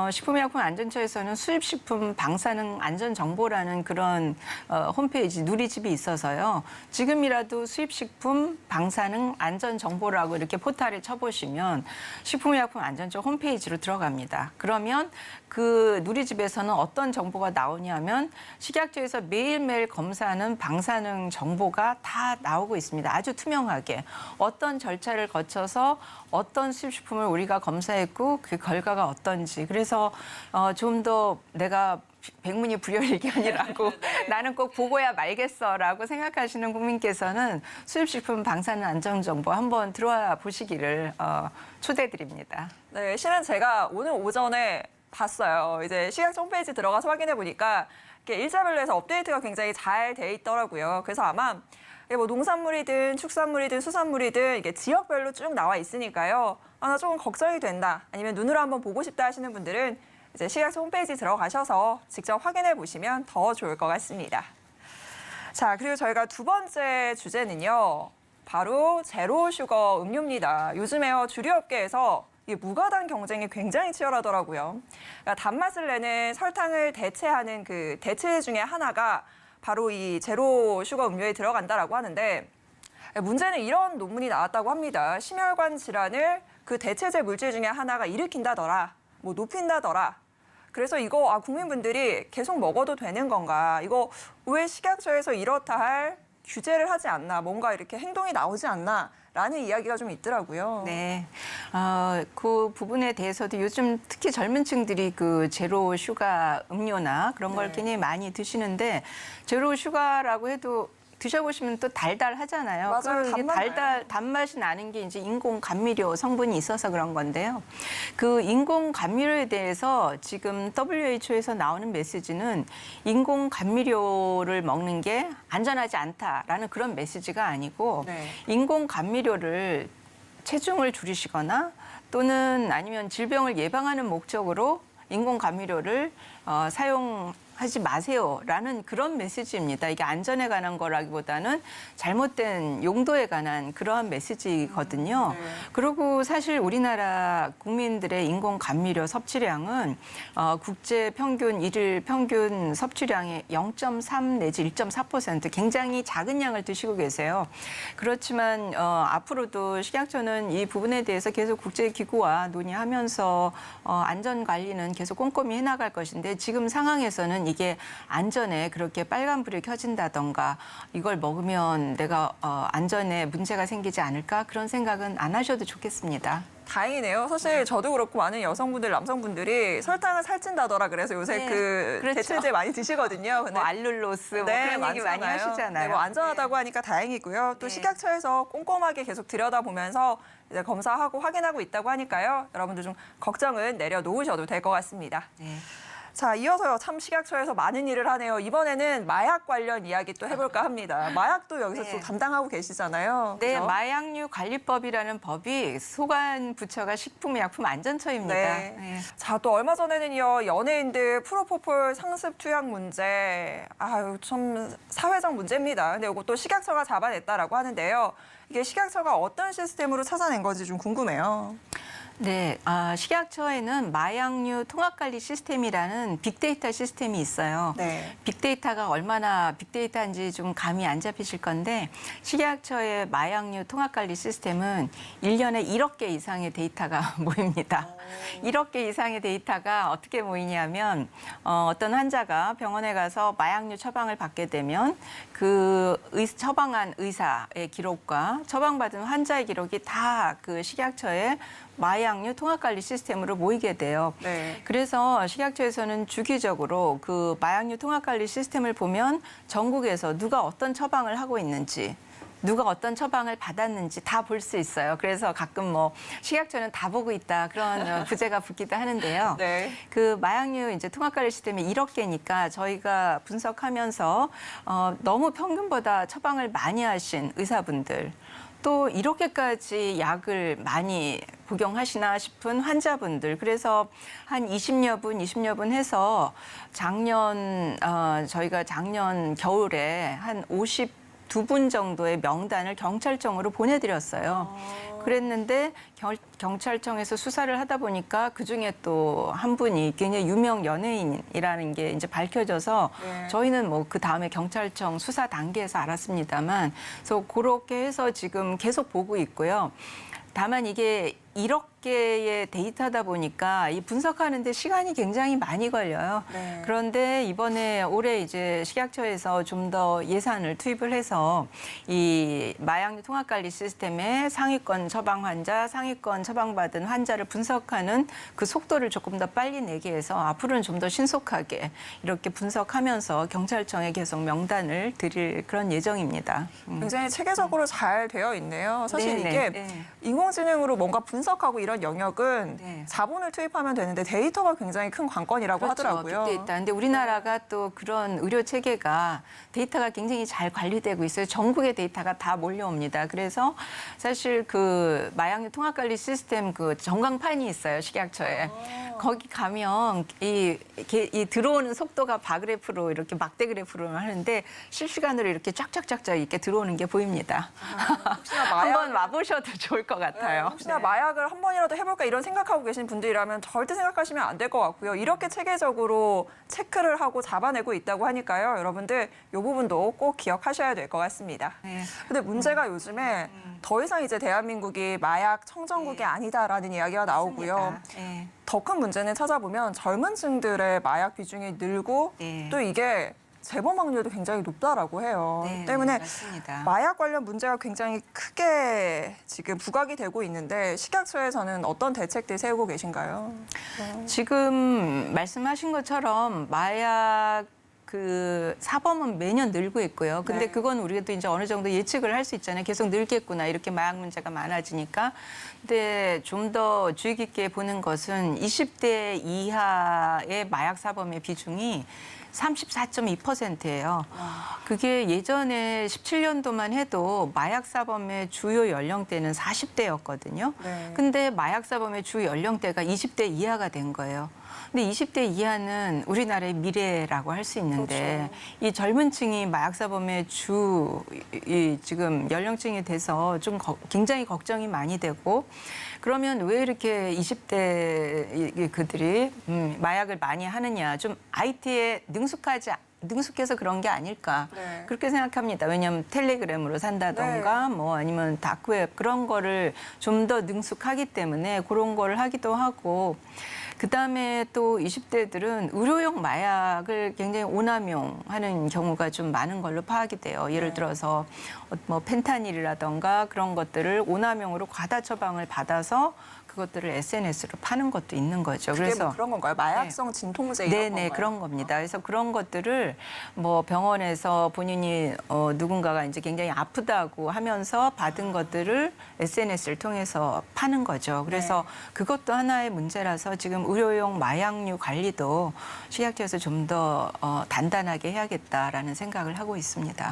식품의약품안전처에서는 수입식품 방사능 안전정보라는 그런 홈페이지 누리집이 있어서요. 지금이라도 수입식품 방사능 안전정보라고 이렇게 포탈에 쳐보시면 식품의약품안전처 홈페이지로 들어갑니다. 그러면 그 누리집에서는 어떤 정보가 나오냐면 식약처에서 매일매일 검사하는 방사능 정보가 다 나오고 있습니다. 아주 투명하게. 어떤 절차를 거쳐서 어떤 수입식품을 우리가 검사했고 그 결과가 어떤지. 그래서 좀 더 내가 백문이 불여일견이라고 나는 꼭 보고야 말겠어라고 생각하시는 국민께서는 수입식품 방사능 안전정보 한번 들어와 보시기를 초대드립니다. 네, 실은 제가 오늘 오전에 봤어요. 이제 식약처 홈페이지 들어가서 확인해 보니까 일자별로 해서 업데이트가 굉장히 잘 돼 있더라고요. 그래서 아마 뭐 농산물이든 축산물이든 수산물이든 이게 지역별로 쭉 나와 있으니까요. 나 조금 걱정이 된다. 아니면 눈으로 한번 보고 싶다 하시는 분들은 이제 식약처 홈페이지 들어가셔서 직접 확인해 보시면 더 좋을 것 같습니다. 자, 그리고 저희가 두 번째 주제는요. 바로 제로 슈거 음료입니다. 요즘에요, 주류업계에서 이 무가당 경쟁이 굉장히 치열하더라고요. 그러니까 단맛을 내는 설탕을 대체하는 그 대체 중에 하나가 바로 이 제로 슈거 음료에 들어간다라고 하는데, 문제는 이런 논문이 나왔다고 합니다. 심혈관 질환을 그 대체제 물질 중에 하나가 일으킨다더라, 뭐 높인다더라. 그래서 이거 국민분들이 계속 먹어도 되는 건가? 이거 왜 식약처에서 이렇다 할 규제를 하지 않나? 뭔가 이렇게 행동이 나오지 않나? 라는 이야기가 좀 있더라고요. 네, 그 부분에 대해서도 요즘 특히 젊은 층들이 그 제로 슈가 음료나 그런 걸 네. 굉장히 많이 드시는데 제로 슈가라고 해도 드셔보시면 또 달달하잖아요. 맞아요. 그럼 이게 단맛 단맛이 나는 게 이제 인공 감미료 성분이 있어서 그런 건데요. 그 인공 감미료에 대해서 지금 WHO에서 나오는 메시지는 인공 감미료를 먹는 게 안전하지 않다라는 그런 메시지가 아니고 네. 인공 감미료를 체중을 줄이시거나 또는 아니면 질병을 예방하는 목적으로 인공 감미료를 사용하지 마세요라는 그런 메시지입니다. 이게 안전에 관한 거라기보다는 잘못된 용도에 관한 그러한 메시지거든요. 네. 그리고 사실 우리나라 국민들의 인공 감미료 섭취량은 국제 평균 일일 평균 섭취량의 0.3 내지 1.4% 굉장히 작은 양을 드시고 계세요. 그렇지만 앞으로도 식약처는 이 부분에 대해서 계속 국제기구와 논의하면서 안전 관리는 계속 꼼꼼히 해나갈 것인데 지금 상황에서는 이게 안전에 그렇게 빨간불이 켜진다던가 이걸 먹으면 내가 안전에 문제가 생기지 않을까 그런 생각은 안 하셔도 좋겠습니다. 다행이네요. 사실 저도 그렇고 많은 여성분들, 남성분들이 설탕을 살찐다더라 그래서 요새 네, 그 그렇죠. 대체제 많이 드시거든요. 근데 뭐 알룰로스 뭐 그런 얘기 많이 많잖아요. 하시잖아요. 네, 뭐 안전하다고 하니까 다행이고요. 또 네. 식약처에서 꼼꼼하게 계속 들여다보면서 이제 검사하고 확인하고 있다고 하니까요. 여러분들 좀 걱정은 내려놓으셔도 될 것 같습니다. 네. 자, 이어서요. 참 식약처에서 많은 일을 하네요. 이번에는 마약 관련 이야기 또 해볼까 합니다. 마약도 여기서 네. 또 담당하고 계시잖아요. 네, 그죠? 마약류 관리법이라는 법이 소관부처가 식품의약품안전처입니다. 네. 네. 자, 또 얼마 전에는요, 연예인들 프로포폴 상습 투약 문제, 좀 사회적 문제입니다. 근데 이것도 식약처가 잡아냈다라고 하는데요. 이게 식약처가 어떤 시스템으로 찾아낸 건지 좀 궁금해요. 네, 식약처에는 마약류 통합관리 시스템이라는 빅데이터 시스템이 있어요. 네. 빅데이터가 얼마나 빅데이터인지 좀 감이 안 잡히실 건데 식약처의 마약류 통합관리 시스템은 1년에 1억 개 이상의 데이터가 모입니다. 1억 개 이상의 데이터가 어떻게 모이냐면 어떤 환자가 병원에 가서 마약류 처방을 받게 되면 그 처방한 의사의 기록과 처방받은 환자의 기록이 다 그 식약처의 마약류 통합관리 시스템으로 모이게 돼요. 네. 그래서 식약처에서는 주기적으로 그 마약류 통합관리 시스템을 보면 전국에서 누가 어떤 처방을 하고 있는지 누가 어떤 처방을 받았는지 다 볼 수 있어요. 그래서 가끔 뭐 식약처는 다 보고 있다 그런 부제가 붙기도 하는데요. 네. 그 마약류 이제 통합관리 시스템이 1억 개니까 저희가 분석하면서 너무 평균보다 처방을 많이 하신 의사분들 또 이렇게까지 약을 많이 복용하시나 싶은 환자분들. 그래서 한 20여 분 해서 저희가 작년 겨울에 한 52분 정도의 명단을 경찰청으로 보내드렸어요. 그랬는데 경찰청에서 수사를 하다 보니까 그중에 또 한 분이 굉장히 유명 연예인이라는 게 이제 밝혀져서 네. 저희는 뭐 그 다음에 경찰청 수사 단계에서 알았습니다만 그래서 그렇게 해서 지금 계속 보고 있고요. 다만 이게 1억 개의 데이터다 보니까 이 분석하는데 시간이 굉장히 많이 걸려요. 네. 그런데 이번에 올해 이제 식약처에서 좀 더 예산을 투입을 해서 이 마약류 통합관리 시스템의 상위권 처방 환자, 상위권 처방받은 환자를 분석하는 그 속도를 조금 더 빨리 내게 해서 앞으로는 좀 더 신속하게 이렇게 분석하면서 경찰청에 계속 명단을 드릴 그런 예정입니다. 굉장히 체계적으로 잘 되어 있네요. 사실 네네, 이게 네. 인공지능으로 뭔가 분석하고 이런 영역은 네. 자본을 투입하면 되는데 데이터가 굉장히 큰 관건이라고 하더라고요. 빅데이터. 근데 우리나라가 또 그런 의료 체계가 데이터가 굉장히 잘 관리되고 있어요. 전국의 데이터가 다 몰려옵니다. 그래서 사실 그 마약류 통합관리 시스템 그 전광판이 있어요, 식약처에. 거기 가면 이 들어오는 속도가 바그래프로 이렇게 막대 그래프로 하는데 실시간으로 이렇게 쫙쫙쫙쫙 이렇게 들어오는 게 보입니다. 혹시나 마약- 한번 와보셔도 좋을 것 같아요. 혹시나 네. 마약을 한 번이라도 해볼까 이런 생각하고 계신 분들이라면 절대 생각하시면 안 될 것 같고요. 이렇게 체계적으로 체크를 하고 잡아내고 있다고 하니까요. 여러분들 이 부분도 꼭 기억하셔야 될 것 같습니다. 네. 근데 문제가 요즘에 더 이상 이제 대한민국이 마약 청정국이 네. 아니다라는 이야기가 나오고요. 네. 더 큰 문제는 찾아보면 젊은 층들의 마약 비중이 늘고 네. 또 이게 재범 확률도 굉장히 높다라고 해요. 네, 때문에 맞습니다. 마약 관련 문제가 굉장히 크게 지금 부각이 되고 있는데 식약처에서는 어떤 대책들 세우고 계신가요? 지금 말씀하신 것처럼 마약 그 사범은 매년 늘고 있고요. 근데 네. 그건 우리가 또 이제 어느 정도 예측을 할 수 있잖아요. 계속 늘겠구나. 이렇게 마약 문제가 많아지니까. 근데 좀 더 주의 깊게 보는 것은 20대 이하의 마약 사범의 비중이 34.2%예요. 그게 예전에 17년도만 해도 마약 사범의 주요 연령대는 40대였거든요. 네. 근데 마약 사범의 주 연령대가 20대 이하가 된 거예요. 근데 20대 이하는 우리나라의 미래라고 할 수 있는데 이 젊은 층이 마약 사범의 지금 연령층이 돼서 좀 굉장히 걱정이 많이 되고 그러면 왜 이렇게 20대 그들이 마약을 많이 하느냐 좀 IT에 능숙해서 그런 게 아닐까 네. 그렇게 생각합니다. 왜냐하면 텔레그램으로 산다던가 뭐 아니면 다크웹 그런 거를 좀 더 능숙하기 때문에 그런 거를 하기도 하고 그다음에 또 20대들은 의료용 마약을 굉장히 오남용하는 경우가 좀 많은 걸로 파악이 돼요. 예를 들어서 뭐 펜타닐이라던가 그런 것들을 오남용으로 과다 처방을 받아서 그것들을 SNS로 파는 것도 있는 거죠. 그게 그래서 뭐 그런 건가요? 마약성 진통제 이런 네네 건가요? 그런 겁니다. 그래서 그런 것들을 뭐 병원에서 본인이 누군가가 이제 굉장히 아프다고 하면서 받은 것들을 SNS를 통해서 파는 거죠. 그래서 그것도 하나의 문제라서 지금 의료용 마약류 관리도 식약처에서 좀 더 단단하게 해야겠다라는 생각을 하고 있습니다.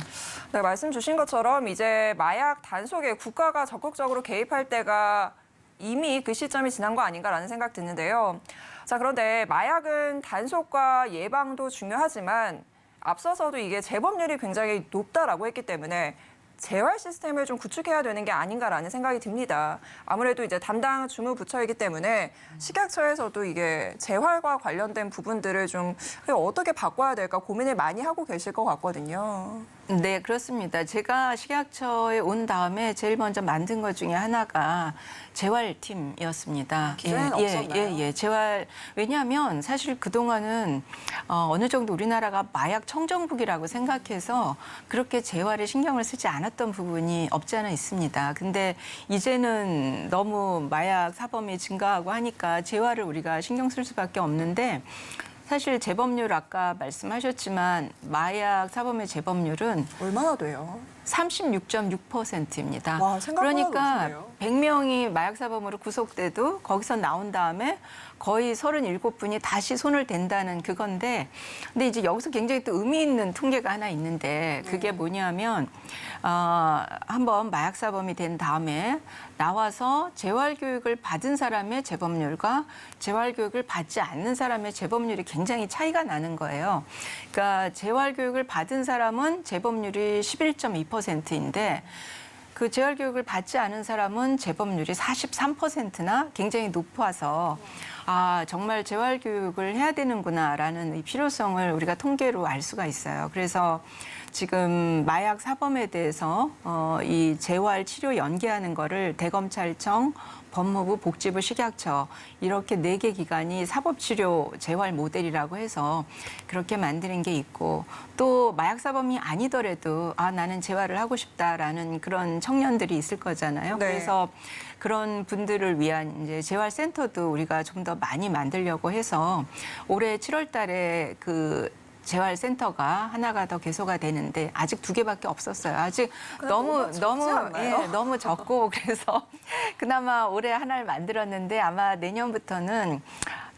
네, 말씀 주신 것처럼 이제 마약 단속에 국가가 적극적으로 개입할 때가 이미 그 시점이 지난 거 아닌가라는 생각 드는데요. 자, 그런데 마약은 단속과 예방도 중요하지만 앞서서도 이게 재범률이 굉장히 높다라고 했기 때문에 재활 시스템을 좀 구축해야 되는 게 아닌가라는 생각이 듭니다. 아무래도 이제 담당 주무부처이기 때문에 식약처에서도 이게 재활과 관련된 부분들을 좀 어떻게 바꿔야 될까 고민을 많이 하고 계실 것 같거든요. 네, 그렇습니다. 제가 식약처에 온 다음에 제일 먼저 만든 것 중에 하나가 재활팀이었습니다. 기존에는 없었나요? 재활. 왜냐하면 사실 그동안은 어느 정도 우리나라가 마약 청정국이라고 생각해서 그렇게 재활에 신경을 쓰지 않았던 부분이 없지 않아 있습니다. 근데 이제는 너무 마약 사범이 증가하고 하니까 재활을 우리가 신경 쓸 수밖에 없는데 사실 재범률 아까 말씀하셨지만 마약 사범의 재범률은 얼마나 돼요? 36.6%입니다. 와, 생각보다 그러니까 높은데요? 100명이 마약 사범으로 구속돼도 거기서 나온 다음에 거의 37분이 다시 손을 댄다는 그건데 근데 이제 여기서 굉장히 또 의미 있는 통계가 하나 있는데 그게 뭐냐면 한번 마약 사범이 된 다음에 나와서 재활 교육을 받은 사람의 재범률과 재활 교육을 받지 않는 사람의 재범률이 굉장히 차이가 나는 거예요. 그러니까 재활 교육을 받은 사람은 재범률이 11.2%인데 그 재활 교육을 받지 않은 사람은 재범률이 43%나 굉장히 높아서 정말 재활 교육을 해야 되는구나라는 이 필요성을 우리가 통계로 알 수가 있어요. 그래서 지금 마약 사범에 대해서 이 재활 치료 연계하는 거를 대검찰청, 법무부, 복지부, 식약처 이렇게 4개 기관이 사법치료 재활 모델이라고 해서 그렇게 만드는 게 있고 또 마약 사범이 아니더라도 나는 재활을 하고 싶다라는 그런 청년들이 있을 거잖아요. 네. 그래서 그런 분들을 위한 이제 재활센터도 우리가 좀 더 많이 만들려고 해서 올해 7월 달에 그 재활센터가 하나가 더 개소가 되는데 아직 2개밖에 없었어요. 아직 너무 적지 않나요? 너무 적고 그래서 그나마 올해 하나를 만들었는데 아마 내년부터는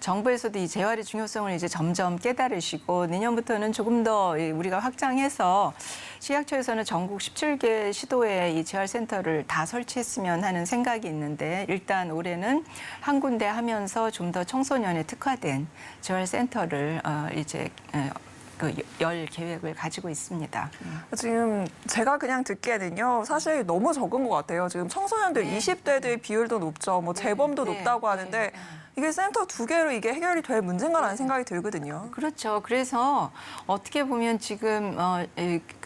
정부에서도 이 재활의 중요성을 이제 점점 깨달으시고 내년부터는 조금 더 우리가 확장해서 식약처에서는 전국 17개 시도에 이 재활센터를 다 설치했으면 하는 생각이 있는데 일단 올해는 한 군데 하면서 좀 더 청소년에 특화된 재활센터를 이제 열 계획을 가지고 있습니다. 지금 제가 그냥 듣기에는요, 사실 너무 적은 것 같아요. 지금 청소년들 20대들 비율도 높죠. 뭐 재범도 높다고 하는데 이게 센터 2개로 이게 해결이 될 문제인가라는 생각이 들거든요. 그렇죠. 그래서 어떻게 보면 지금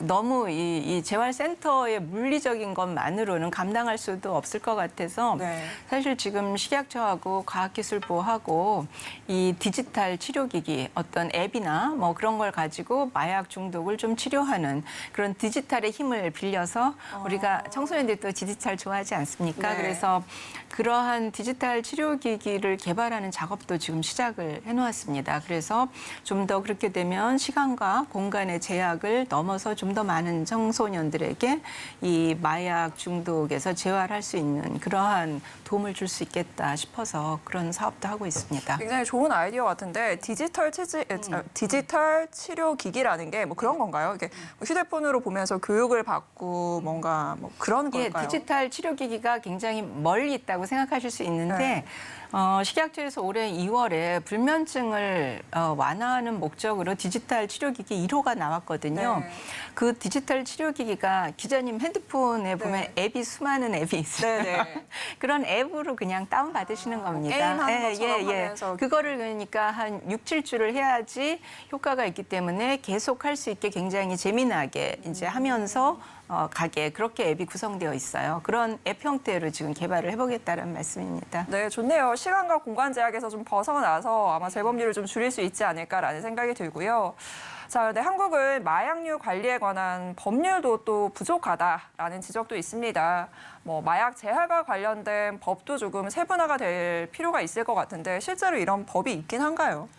너무 이 재활센터의 물리적인 것만으로는 감당할 수도 없을 것 같아서 네. 사실 지금 식약처하고 과학기술부하고 이 디지털 치료기기 어떤 앱이나 뭐 그런 걸 가지고 마약 중독을 좀 치료하는 그런 디지털의 힘을 빌려서 우리가 청소년들도 디지털 좋아하지 않습니까? 네. 그래서 그러한 디지털 치료기기를 개발하는 작업도 지금 시작을 해놓았습니다. 그래서 좀 더 그렇게 되면 시간과 공간의 제약을 넘어서 좀 더 많은 청소년들에게 이 마약 중독에서 재활할 수 있는 그러한 도움을 줄 수 있겠다 싶어서 그런 사업도 하고 있습니다. 굉장히 좋은 아이디어 같은데 디지털 치료 기기라는 게 뭐 그런 건가요? 이게 뭐 휴대폰으로 보면서 교육을 받고 뭔가 뭐 그런 예, 걸까요? 디지털 치료기기가 굉장히 멀리 있다고 생각하실 수 있는데 네. 식약처에서 올해 2월에 불면증을 완화하는 목적으로 디지털 치료기기 1호가 나왔거든요. 네. 그 디지털 치료기기가 기자님 핸드폰에 보면 앱이 수많은 앱이 있어요. 네, 네. 그런 앱으로 그냥 다운받으시는 겁니다. 게임하는 것처럼 하면서. 그거를 그러니까 한 6, 7주를 해야지 효과가 있기 때문에 계속 할 수 있게 굉장히 재미나게 이제 하면서 가게 그렇게 앱이 구성되어 있어요. 그런 앱 형태로 지금 개발을 해보겠다는 말씀입니다. 네, 좋네요. 시간과 공간 제약에서 좀 벗어나서 아마 재범률을 좀 줄일 수 있지 않을까라는 생각이 들고요. 자, 그런데 한국은 마약류 관리에 관한 법률도 또 부족하다라는 지적도 있습니다. 뭐 마약 재활과 관련된 법도 조금 세분화가 될 필요가 있을 것 같은데 실제로 이런 법이 있긴 한가요?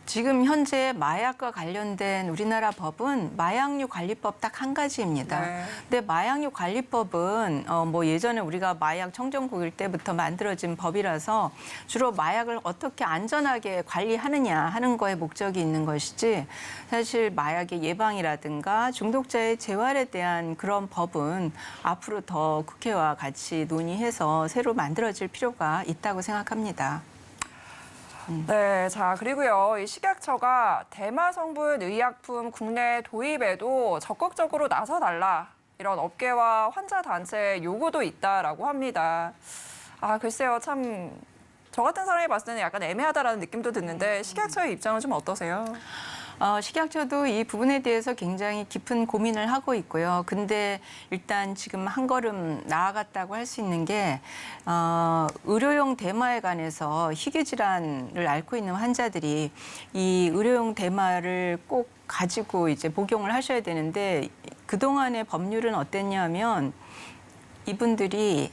지금 현재 마약과 관련된 우리나라 법은 마약류 관리법 딱 한 가지입니다. 네. 근데 마약류 관리법은 뭐 예전에 우리가 마약 청정국일 때부터 만들어진 법이라서 주로 마약을 어떻게 안전하게 관리하느냐 하는 거에 목적이 있는 것이지 사실 마약의 예방이라든가 중독자의 재활에 대한 그런 법은 앞으로 더 국회와 같이 논의해서 새로 만들어질 필요가 있다고 생각합니다. 네, 자 그리고요, 이 식약처가 대마 성분 의약품 국내 도입에도 적극적으로 나서달라 이런 업계와 환자 단체 요구도 있다라고 합니다. 아 글쎄요, 참 저 같은 사람이 봤을 때는 약간 애매하다라는 느낌도 드는데 식약처의 입장은 좀 어떠세요? 식약처도 이 부분에 대해서 굉장히 깊은 고민을 하고 있고요. 근데 일단 지금 한 걸음 나아갔다고 할 수 있는 게 의료용 대마에 관해서 희귀 질환을 앓고 있는 환자들이 이 의료용 대마를 꼭 가지고 이제 복용을 하셔야 되는데 그동안의 법률은 어땠냐면 이분들이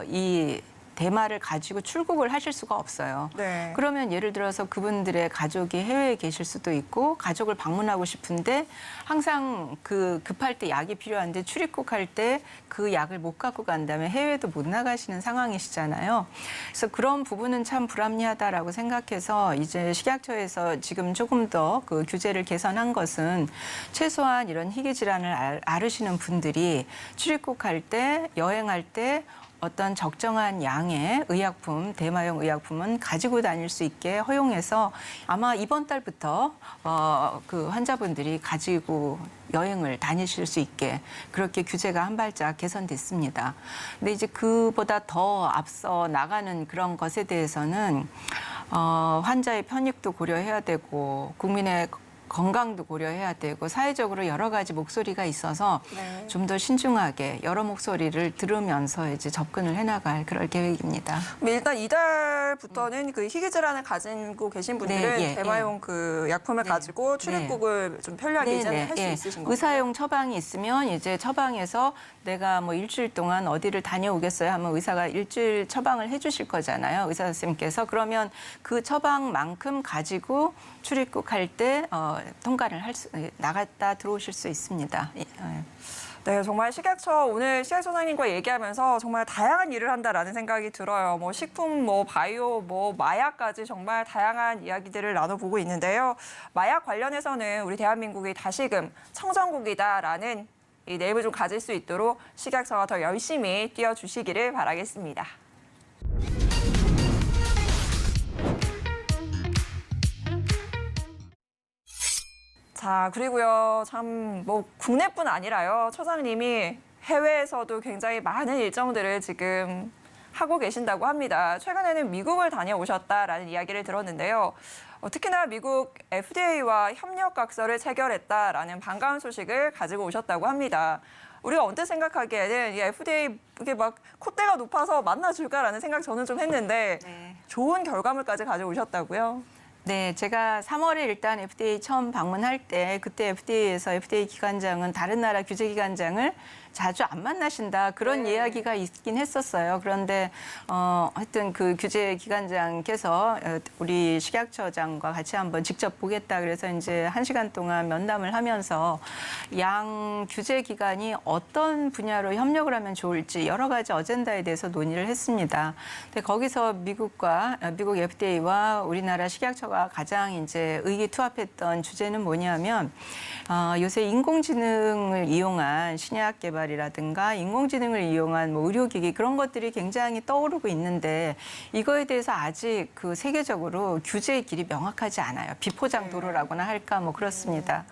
이 대마를 가지고 출국을 하실 수가 없어요. 네. 그러면 예를 들어서 그분들의 가족이 해외에 계실 수도 있고 가족을 방문하고 싶은데 항상 그 급할 때 약이 필요한데 출입국할 때 그 약을 못 갖고 간다면 해외도 못 나가시는 상황이시잖아요. 그래서 그런 부분은 참 불합리하다라고 생각해서 이제 식약처에서 지금 조금 더 그 규제를 개선한 것은 최소한 이런 희귀 질환을 앓으시는 분들이 출입국할 때 여행할 때 어떤 적정한 양의 의약품, 대마용 의약품은 가지고 다닐 수 있게 허용해서 아마 이번 달부터 그 환자분들이 가지고 여행을 다니실 수 있게 그렇게 규제가 한 발짝 개선됐습니다. 근데 이제 그보다 더 앞서 나가는 그런 것에 대해서는 환자의 편익도 고려해야 되고 국민의 건강도 고려해야 되고 사회적으로 여러 가지 목소리가 있어서 네. 좀 더 신중하게 여러 목소리를 들으면서 이제 접근을 해나갈 그럴 계획입니다. 일단 이달부터는 그 희귀 질환을 가지고 계신 분들은 네, 예, 대마용 그 약품을 네. 가지고 출입국을 좀 편리하게 이제는 할 수 예. 있으신 거죠? 의사용 처방이 있으면 이제 처방에서 내가 뭐 일주일 동안 어디를 다녀오겠어요 하면 의사가 일주일 처방을 해주실 거잖아요. 의사 선생님께서 그러면 그 처방만큼 가지고 출입국할 때 통과를 나갔다 들어오실 수 있습니다. 네, 정말 식약처 오늘 식약처장님과 얘기하면서 정말 다양한 일을 한다라는 생각이 들어요. 뭐 식품, 뭐 바이오, 뭐 마약까지 정말 다양한 이야기들을 나눠보고 있는데요. 마약 관련해서는 우리 대한민국이 다시금 청정국이다라는 이 내용을 좀 가질 수 있도록 식약처가 더 열심히 뛰어주시기를 바라겠습니다. 자, 그리고요, 참, 뭐, 국내뿐 아니라요, 처장님이 해외에서도 굉장히 많은 일정들을 지금 하고 계신다고 합니다. 최근에는 미국을 다녀오셨다라는 이야기를 들었는데요. 특히나 미국 FDA와 협력각서를 체결했다라는 반가운 소식을 가지고 오셨다고 합니다. 우리가 언뜻 생각하기에는 이 FDA 이게 막 콧대가 높아서 만나줄까라는 생각 저는 좀 했는데 네. 좋은 결과물까지 가져오셨다고요? 네, 제가 3월에 일단 FDA 처음 방문할 때 그때 FDA에서 FDA 기관장은 다른 나라 규제 기관장을 자주 안 만나신다 그런 네. 이야기가 있긴 했었어요. 그런데 하여튼 그 규제 기관장께서 우리 식약처장과 같이 한번 직접 보겠다 그래서 이제 1시간 동안 면담을 하면서 양 규제 기관이 어떤 분야로 협력을 하면 좋을지 여러 가지 어젠다에 대해서 논의를 했습니다. 근데 거기서 미국 FDA와 우리나라 식약처가 가장 이제 의기투합했던 주제는 뭐냐면 요새 인공지능을 이용한 신약 개발이라든가 인공지능을 이용한 뭐 의료기기 그런 것들이 굉장히 떠오르고 있는데 이거에 대해서 아직 그 세계적으로 규제의 길이 명확하지 않아요. 비포장 도로라고나 할까 뭐 그렇습니다.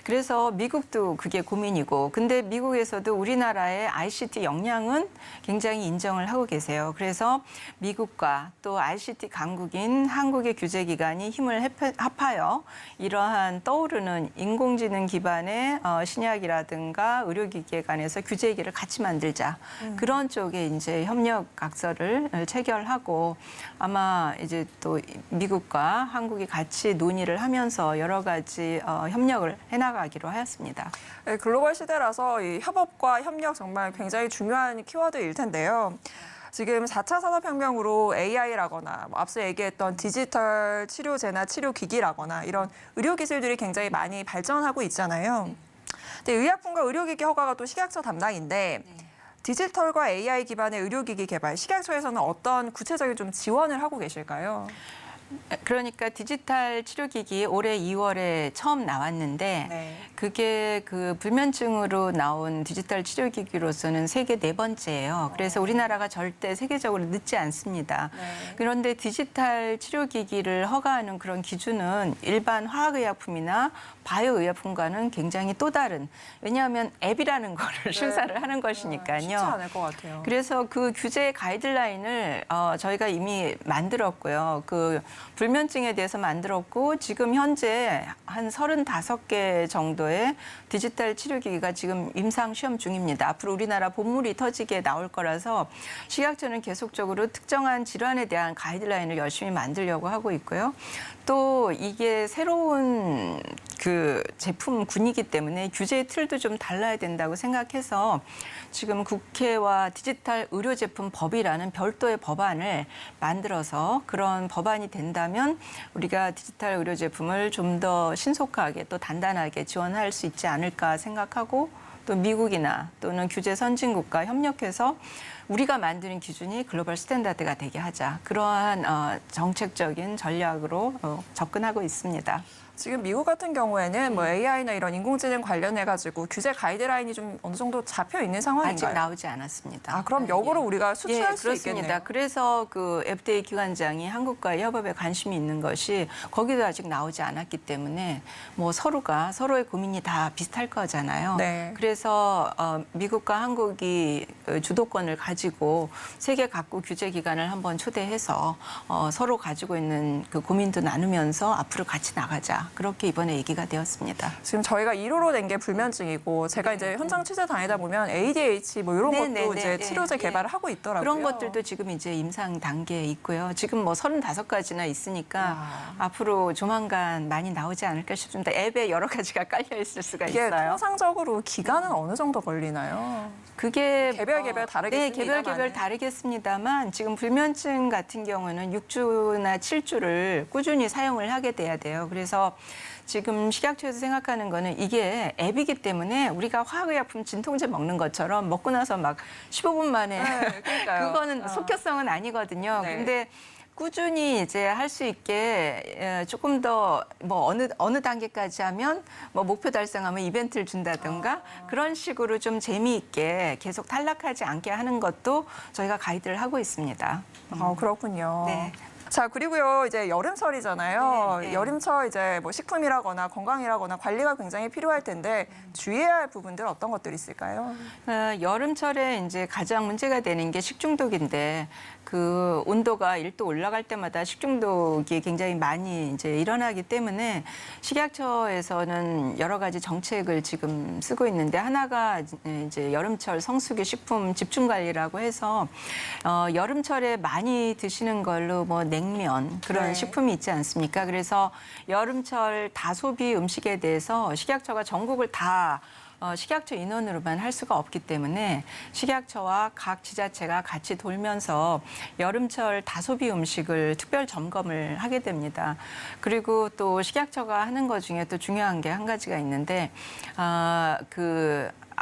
그래서 미국도 그게 고민이고 근데 미국에서도 우리나라의 ICT 역량은 굉장히 인정을 하고 계세요. 그래서 미국과 또 ICT 강국인 한국의 규제기관이 힘을 합하여 이러한 떠오르는 인공지능 기반의 신약이라든가 의료기기에 관해서 규제기를 같이 만들자. 그런 쪽에 이제 협력 각서를 체결하고 아마 이제 또 미국과 한국이 같이 논의를 하면서 여러 가지 협력을 해나가 기로 하였습니다. 네, 글로벌 시대라서 이 협업과 협력 정말 굉장히 중요한 키워드일 텐데요. 지금 4차 산업혁명으로 AI라거나 앞서 얘기했던 디지털 치료제나 치료기기라거나 이런 의료기술들이 굉장히 많이 발전하고 있잖아요. 근데 의약품과 의료기기 허가가 또 식약처 담당인데 디지털과 AI 기반의 의료기기 개발, 식약처에서는 어떤 구체적인 좀 지원을 하고 계실까요? 그러니까 디지털 치료기기 올해 2월에 처음 나왔는데 네. 그게 그 불면증으로 나온 디지털 치료기기로서는 세계 4번째예요. 그래서 우리나라가 절대 세계적으로 늦지 않습니다. 네. 그런데 디지털 치료기기를 허가하는 그런 기준은 일반 화학의약품이나 바이오의약품과는 굉장히 또 다른 왜냐하면 앱이라는 거를 심사를 하는 것이니까요. 쉽지 않을 것 같아요. 그래서 그 규제 가이드라인을 저희가 이미 만들었고요. 그 불면증에 대해서 만들었고 지금 현재 한 35개 정도의 디지털 치료기기가 지금 임상 시험 중입니다. 앞으로 우리나라 본물이 터지게 나올 거라서 식약처는 계속적으로 특정한 질환에 대한 가이드라인을 열심히 만들려고 하고 있고요. 또 이게 새로운 그 제품군이기 때문에 규제의 틀도 좀 달라야 된다고 생각해서 지금 국회와 디지털 의료제품 법이라는 별도의 법안을 만들어서 그런 법안이 된다면 우리가 디지털 의료제품을 좀 더 신속하게 또 단단하게 지원할 수 있지 않을까 생각하고 또 미국이나 또는 규제 선진국과 협력해서 우리가 만드는 기준이 글로벌 스탠다드가 되게 하자. 그러한 정책적인 전략으로 접근하고 있습니다. 지금 미국 같은 경우에는 뭐 AI나 이런 인공지능 관련해가지고 규제 가이드라인이 좀 어느 정도 잡혀 있는 상황인가요? 아직 나오지 않았습니다. 아, 그럼 역으로 우리가 수출할 수 그렇습니다. 있겠네요. 그래서 그 FDA 기관장이 한국과의 협업에 관심이 있는 것이 거기도 아직 나오지 않았기 때문에 뭐 서로가 서로의 고민이 다 비슷할 거잖아요. 네. 그래서 미국과 한국이 주도권을 가지고 세계 각국 규제 기관을 한번 초대해서 서로 가지고 있는 그 고민도 나누면서 앞으로 같이 나가자. 그렇게 이번에 얘기가 되었습니다. 지금 저희가 1호로 낸 게 불면증이고 제가 이제 현장 취재 다니다 보면 ADH 뭐 이런 것도 이제 치료제 개발을 하고 있더라고요. 그런 것들도 지금 이제 임상 단계에 있고요. 지금 뭐 35가지나 있으니까 앞으로 조만간 많이 나오지 않을까 싶습니다. 앱에 여러 가지가 깔려 있을 수가 이게 있어요. 통상적으로 기간은 어느 정도 걸리나요? 그게 개별 다르겠습니다만. 네, 개별 다르겠습니다만 지금 불면증 같은 경우는 6주나 7주를 꾸준히 사용을 하게 돼야 돼요. 그래서 지금 식약처에서 생각하는 거는 이게 앱이기 때문에 우리가 화학의약품 진통제 먹는 것처럼 먹고 나서 막 15분 만에 네, 그러니까요. 그거는 속효성은 아니거든요. 네. 근데 꾸준히 이제 할 수 있게 조금 더 뭐 어느 단계까지 하면 뭐 목표 달성하면 이벤트를 준다든가 그런 식으로 좀 재미있게 계속 탈락하지 않게 하는 것도 저희가 가이드를 하고 있습니다. 그렇군요. 네. 자, 그리고요, 이제 여름철이잖아요. 네, 네. 여름철 이제 뭐 식품이라거나 건강이라거나 관리가 굉장히 필요할 텐데 주의해야 할 부분들 어떤 것들이 있을까요? 여름철에 이제 가장 문제가 되는 게 식중독인데 그 온도가 1도 올라갈 때마다 식중독이 굉장히 많이 이제 일어나기 때문에 식약처에서는 여러 가지 정책을 지금 쓰고 있는데 하나가 이제 여름철 성수기 식품 집중 관리라고 해서 여름철에 많이 드시는 걸로 뭐 냉면 그런 네. 식품이 있지 않습니까? 그래서 여름철 다소비 음식에 대해서 식약처가 전국을 다 식약처 인원으로만 할 수가 없기 때문에 식약처와 각 지자체가 같이 돌면서 여름철 다소비 음식을 특별 점검을 하게 됩니다. 그리고 또 식약처가 하는 것 중에 또 중요한 게 한 가지가 있는데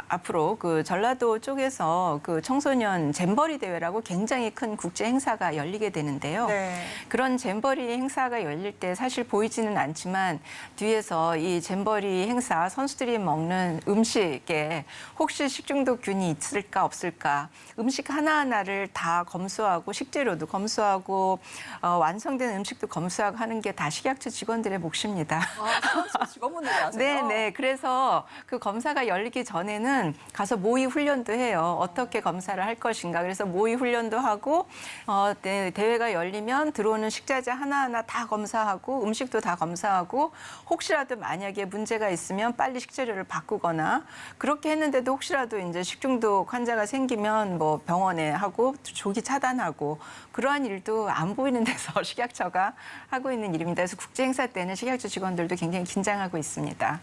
앞으로 그 전라도 쪽에서 그 청소년 잼버리 대회라고 굉장히 큰 국제 행사가 열리게 되는데요. 네. 그런 잼버리 행사가 열릴 때 사실 보이지는 않지만 뒤에서 이 잼버리 행사 선수들이 먹는 음식에 혹시 식중독균이 있을까 없을까 음식 하나하나를 다 검수하고 식재료도 검수하고 완성된 음식도 검수하고 하는 게 다 식약처 직원들의 몫입니다. 직원분들이 아세요? 네네. 그래서 그 검사가 열리기 전에는 가서 모의 훈련도 해요. 어떻게 검사를 할 것인가. 그래서 모의 훈련도 하고 대회가 열리면 들어오는 식자재 하나하나 다 검사하고 음식도 다 검사하고 혹시라도 만약에 문제가 있으면 빨리 식재료를 바꾸거나 그렇게 했는데도 혹시라도 이제 식중독 환자가 생기면 뭐 병원에 하고 조기 차단하고 그러한 일도 안 보이는 데서 식약처가 하고 있는 일입니다. 그래서 국제 행사 때는 식약처 직원들도 굉장히 긴장하고 있습니다.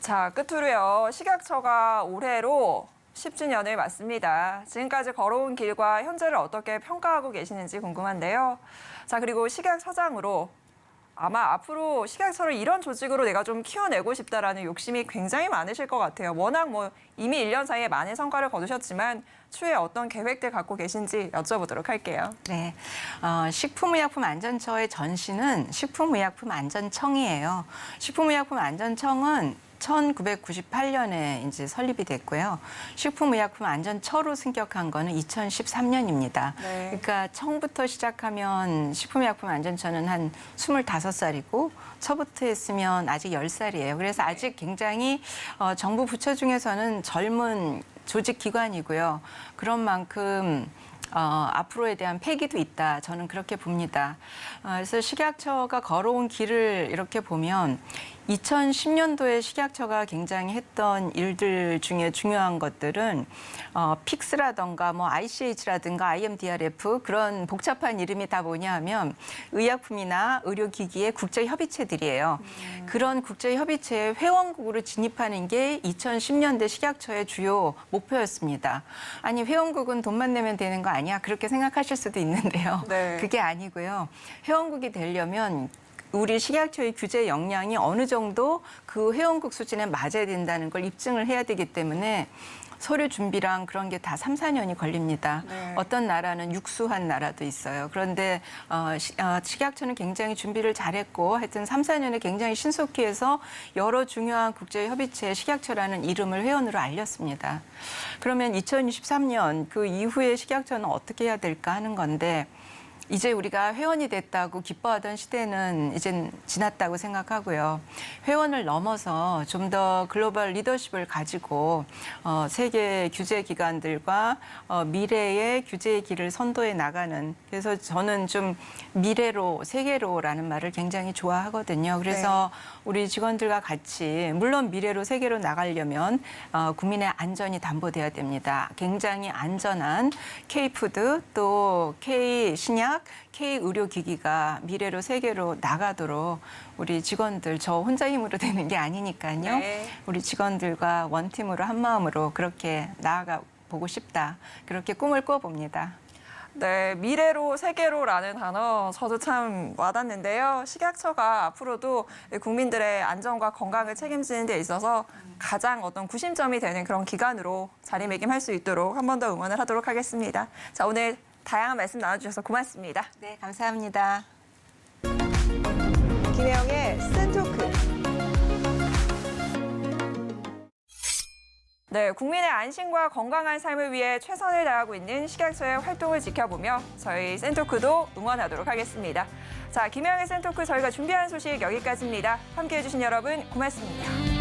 자, 끝으로요. 식약처가 올해로 10주년을 맞습니다. 지금까지 걸어온 길과 현재를 어떻게 평가하고 계시는지 궁금한데요. 자, 그리고 식약처장으로 아마 앞으로 식약처를 이런 조직으로 내가 좀 키워내고 싶다라는 욕심이 굉장히 많으실 것 같아요. 워낙 뭐 이미 1년 사이에 많은 성과를 거두셨지만 추후에 어떤 계획들 갖고 계신지 여쭤보도록 할게요. 네, 식품의약품안전처의 전신은 식품의약품안전청이에요. 식품의약품안전청은 1998년에 이제 설립이 됐고요. 식품의약품안전처로 승격한 거는 2013년입니다. 네. 그러니까 청부터 시작하면 식품의약품안전처는 한 25살이고 처부터 했으면 아직 10살이에요. 그래서 아직 굉장히 정부 부처 중에서는 젊은 조직 기관이고요. 그런 만큼 앞으로에 대한 패기도 있다. 저는 그렇게 봅니다. 그래서 식약처가 걸어온 길을 이렇게 보면 2010년도에 식약처가 굉장히 했던 일들 중에 중요한 것들은 픽스라든가 뭐 ICH라든가 IMDRF 그런 복잡한 이름이 다 뭐냐 하면 의약품이나 의료기기의 국제협의체들이에요. 그런 국제협의체의 회원국으로 진입하는 게 2010년대 식약처의 주요 목표였습니다. 아니 회원국은 돈만 내면 되는 거 아니야? 그렇게 생각하실 수도 있는데요. 네. 그게 아니고요. 회원국이 되려면 우리 식약처의 규제 역량이 어느 정도 그 회원국 수준에 맞아야 된다는 걸 입증을 해야 되기 때문에 서류 준비랑 그런 게 다 3, 4년이 걸립니다. 네. 어떤 나라는 육수한 나라도 있어요. 그런데 식약처는 굉장히 준비를 잘했고 하여튼 3, 4년에 굉장히 신속히 해서 여러 중요한 국제협의체에 식약처라는 이름을 회원으로 알렸습니다. 그러면 2023년 그 이후에 식약처는 어떻게 해야 될까 하는 건데 이제 우리가 회원이 됐다고 기뻐하던 시대는 이젠 지났다고 생각하고요. 회원을 넘어서 좀 더 글로벌 리더십을 가지고 세계 규제 기관들과 미래의 규제의 길을 선도해 나가는 그래서 저는 좀 미래로 세계로라는 말을 굉장히 좋아하거든요. 그래서 우리 직원들과 같이 물론 미래로 세계로 나가려면 국민의 안전이 담보돼야 됩니다. 굉장히 안전한 K푸드 또 K신약 K의료기기가 미래로 세계로 나가도록 우리 직원들 저 혼자 힘으로 되는 게 아니니까요. 네. 우리 직원들과 원팀으로 한 마음으로 그렇게 나아가 보고 싶다. 그렇게 꿈을 꿔봅니다. 네, 미래로 세계로라는 단어 저도 참 와닿는데요. 식약처가 앞으로도 국민들의 안전과 건강을 책임지는 데 있어서 가장 어떤 구심점이 되는 그런 기관으로 자리매김할 수 있도록 한 번 더 응원을 하도록 하겠습니다. 자, 오늘 다양한 말씀 나눠주셔서 고맙습니다. 네, 감사합니다. 김혜영의 센토크. 네, 국민의 안심과 건강한 삶을 위해 최선을 다하고 있는 식약처의 활동을 지켜보며 저희 센토크도 응원하도록 하겠습니다. 자, 김혜영의 센토크 저희가 준비한 소식 여기까지입니다. 함께해 주신 여러분 고맙습니다.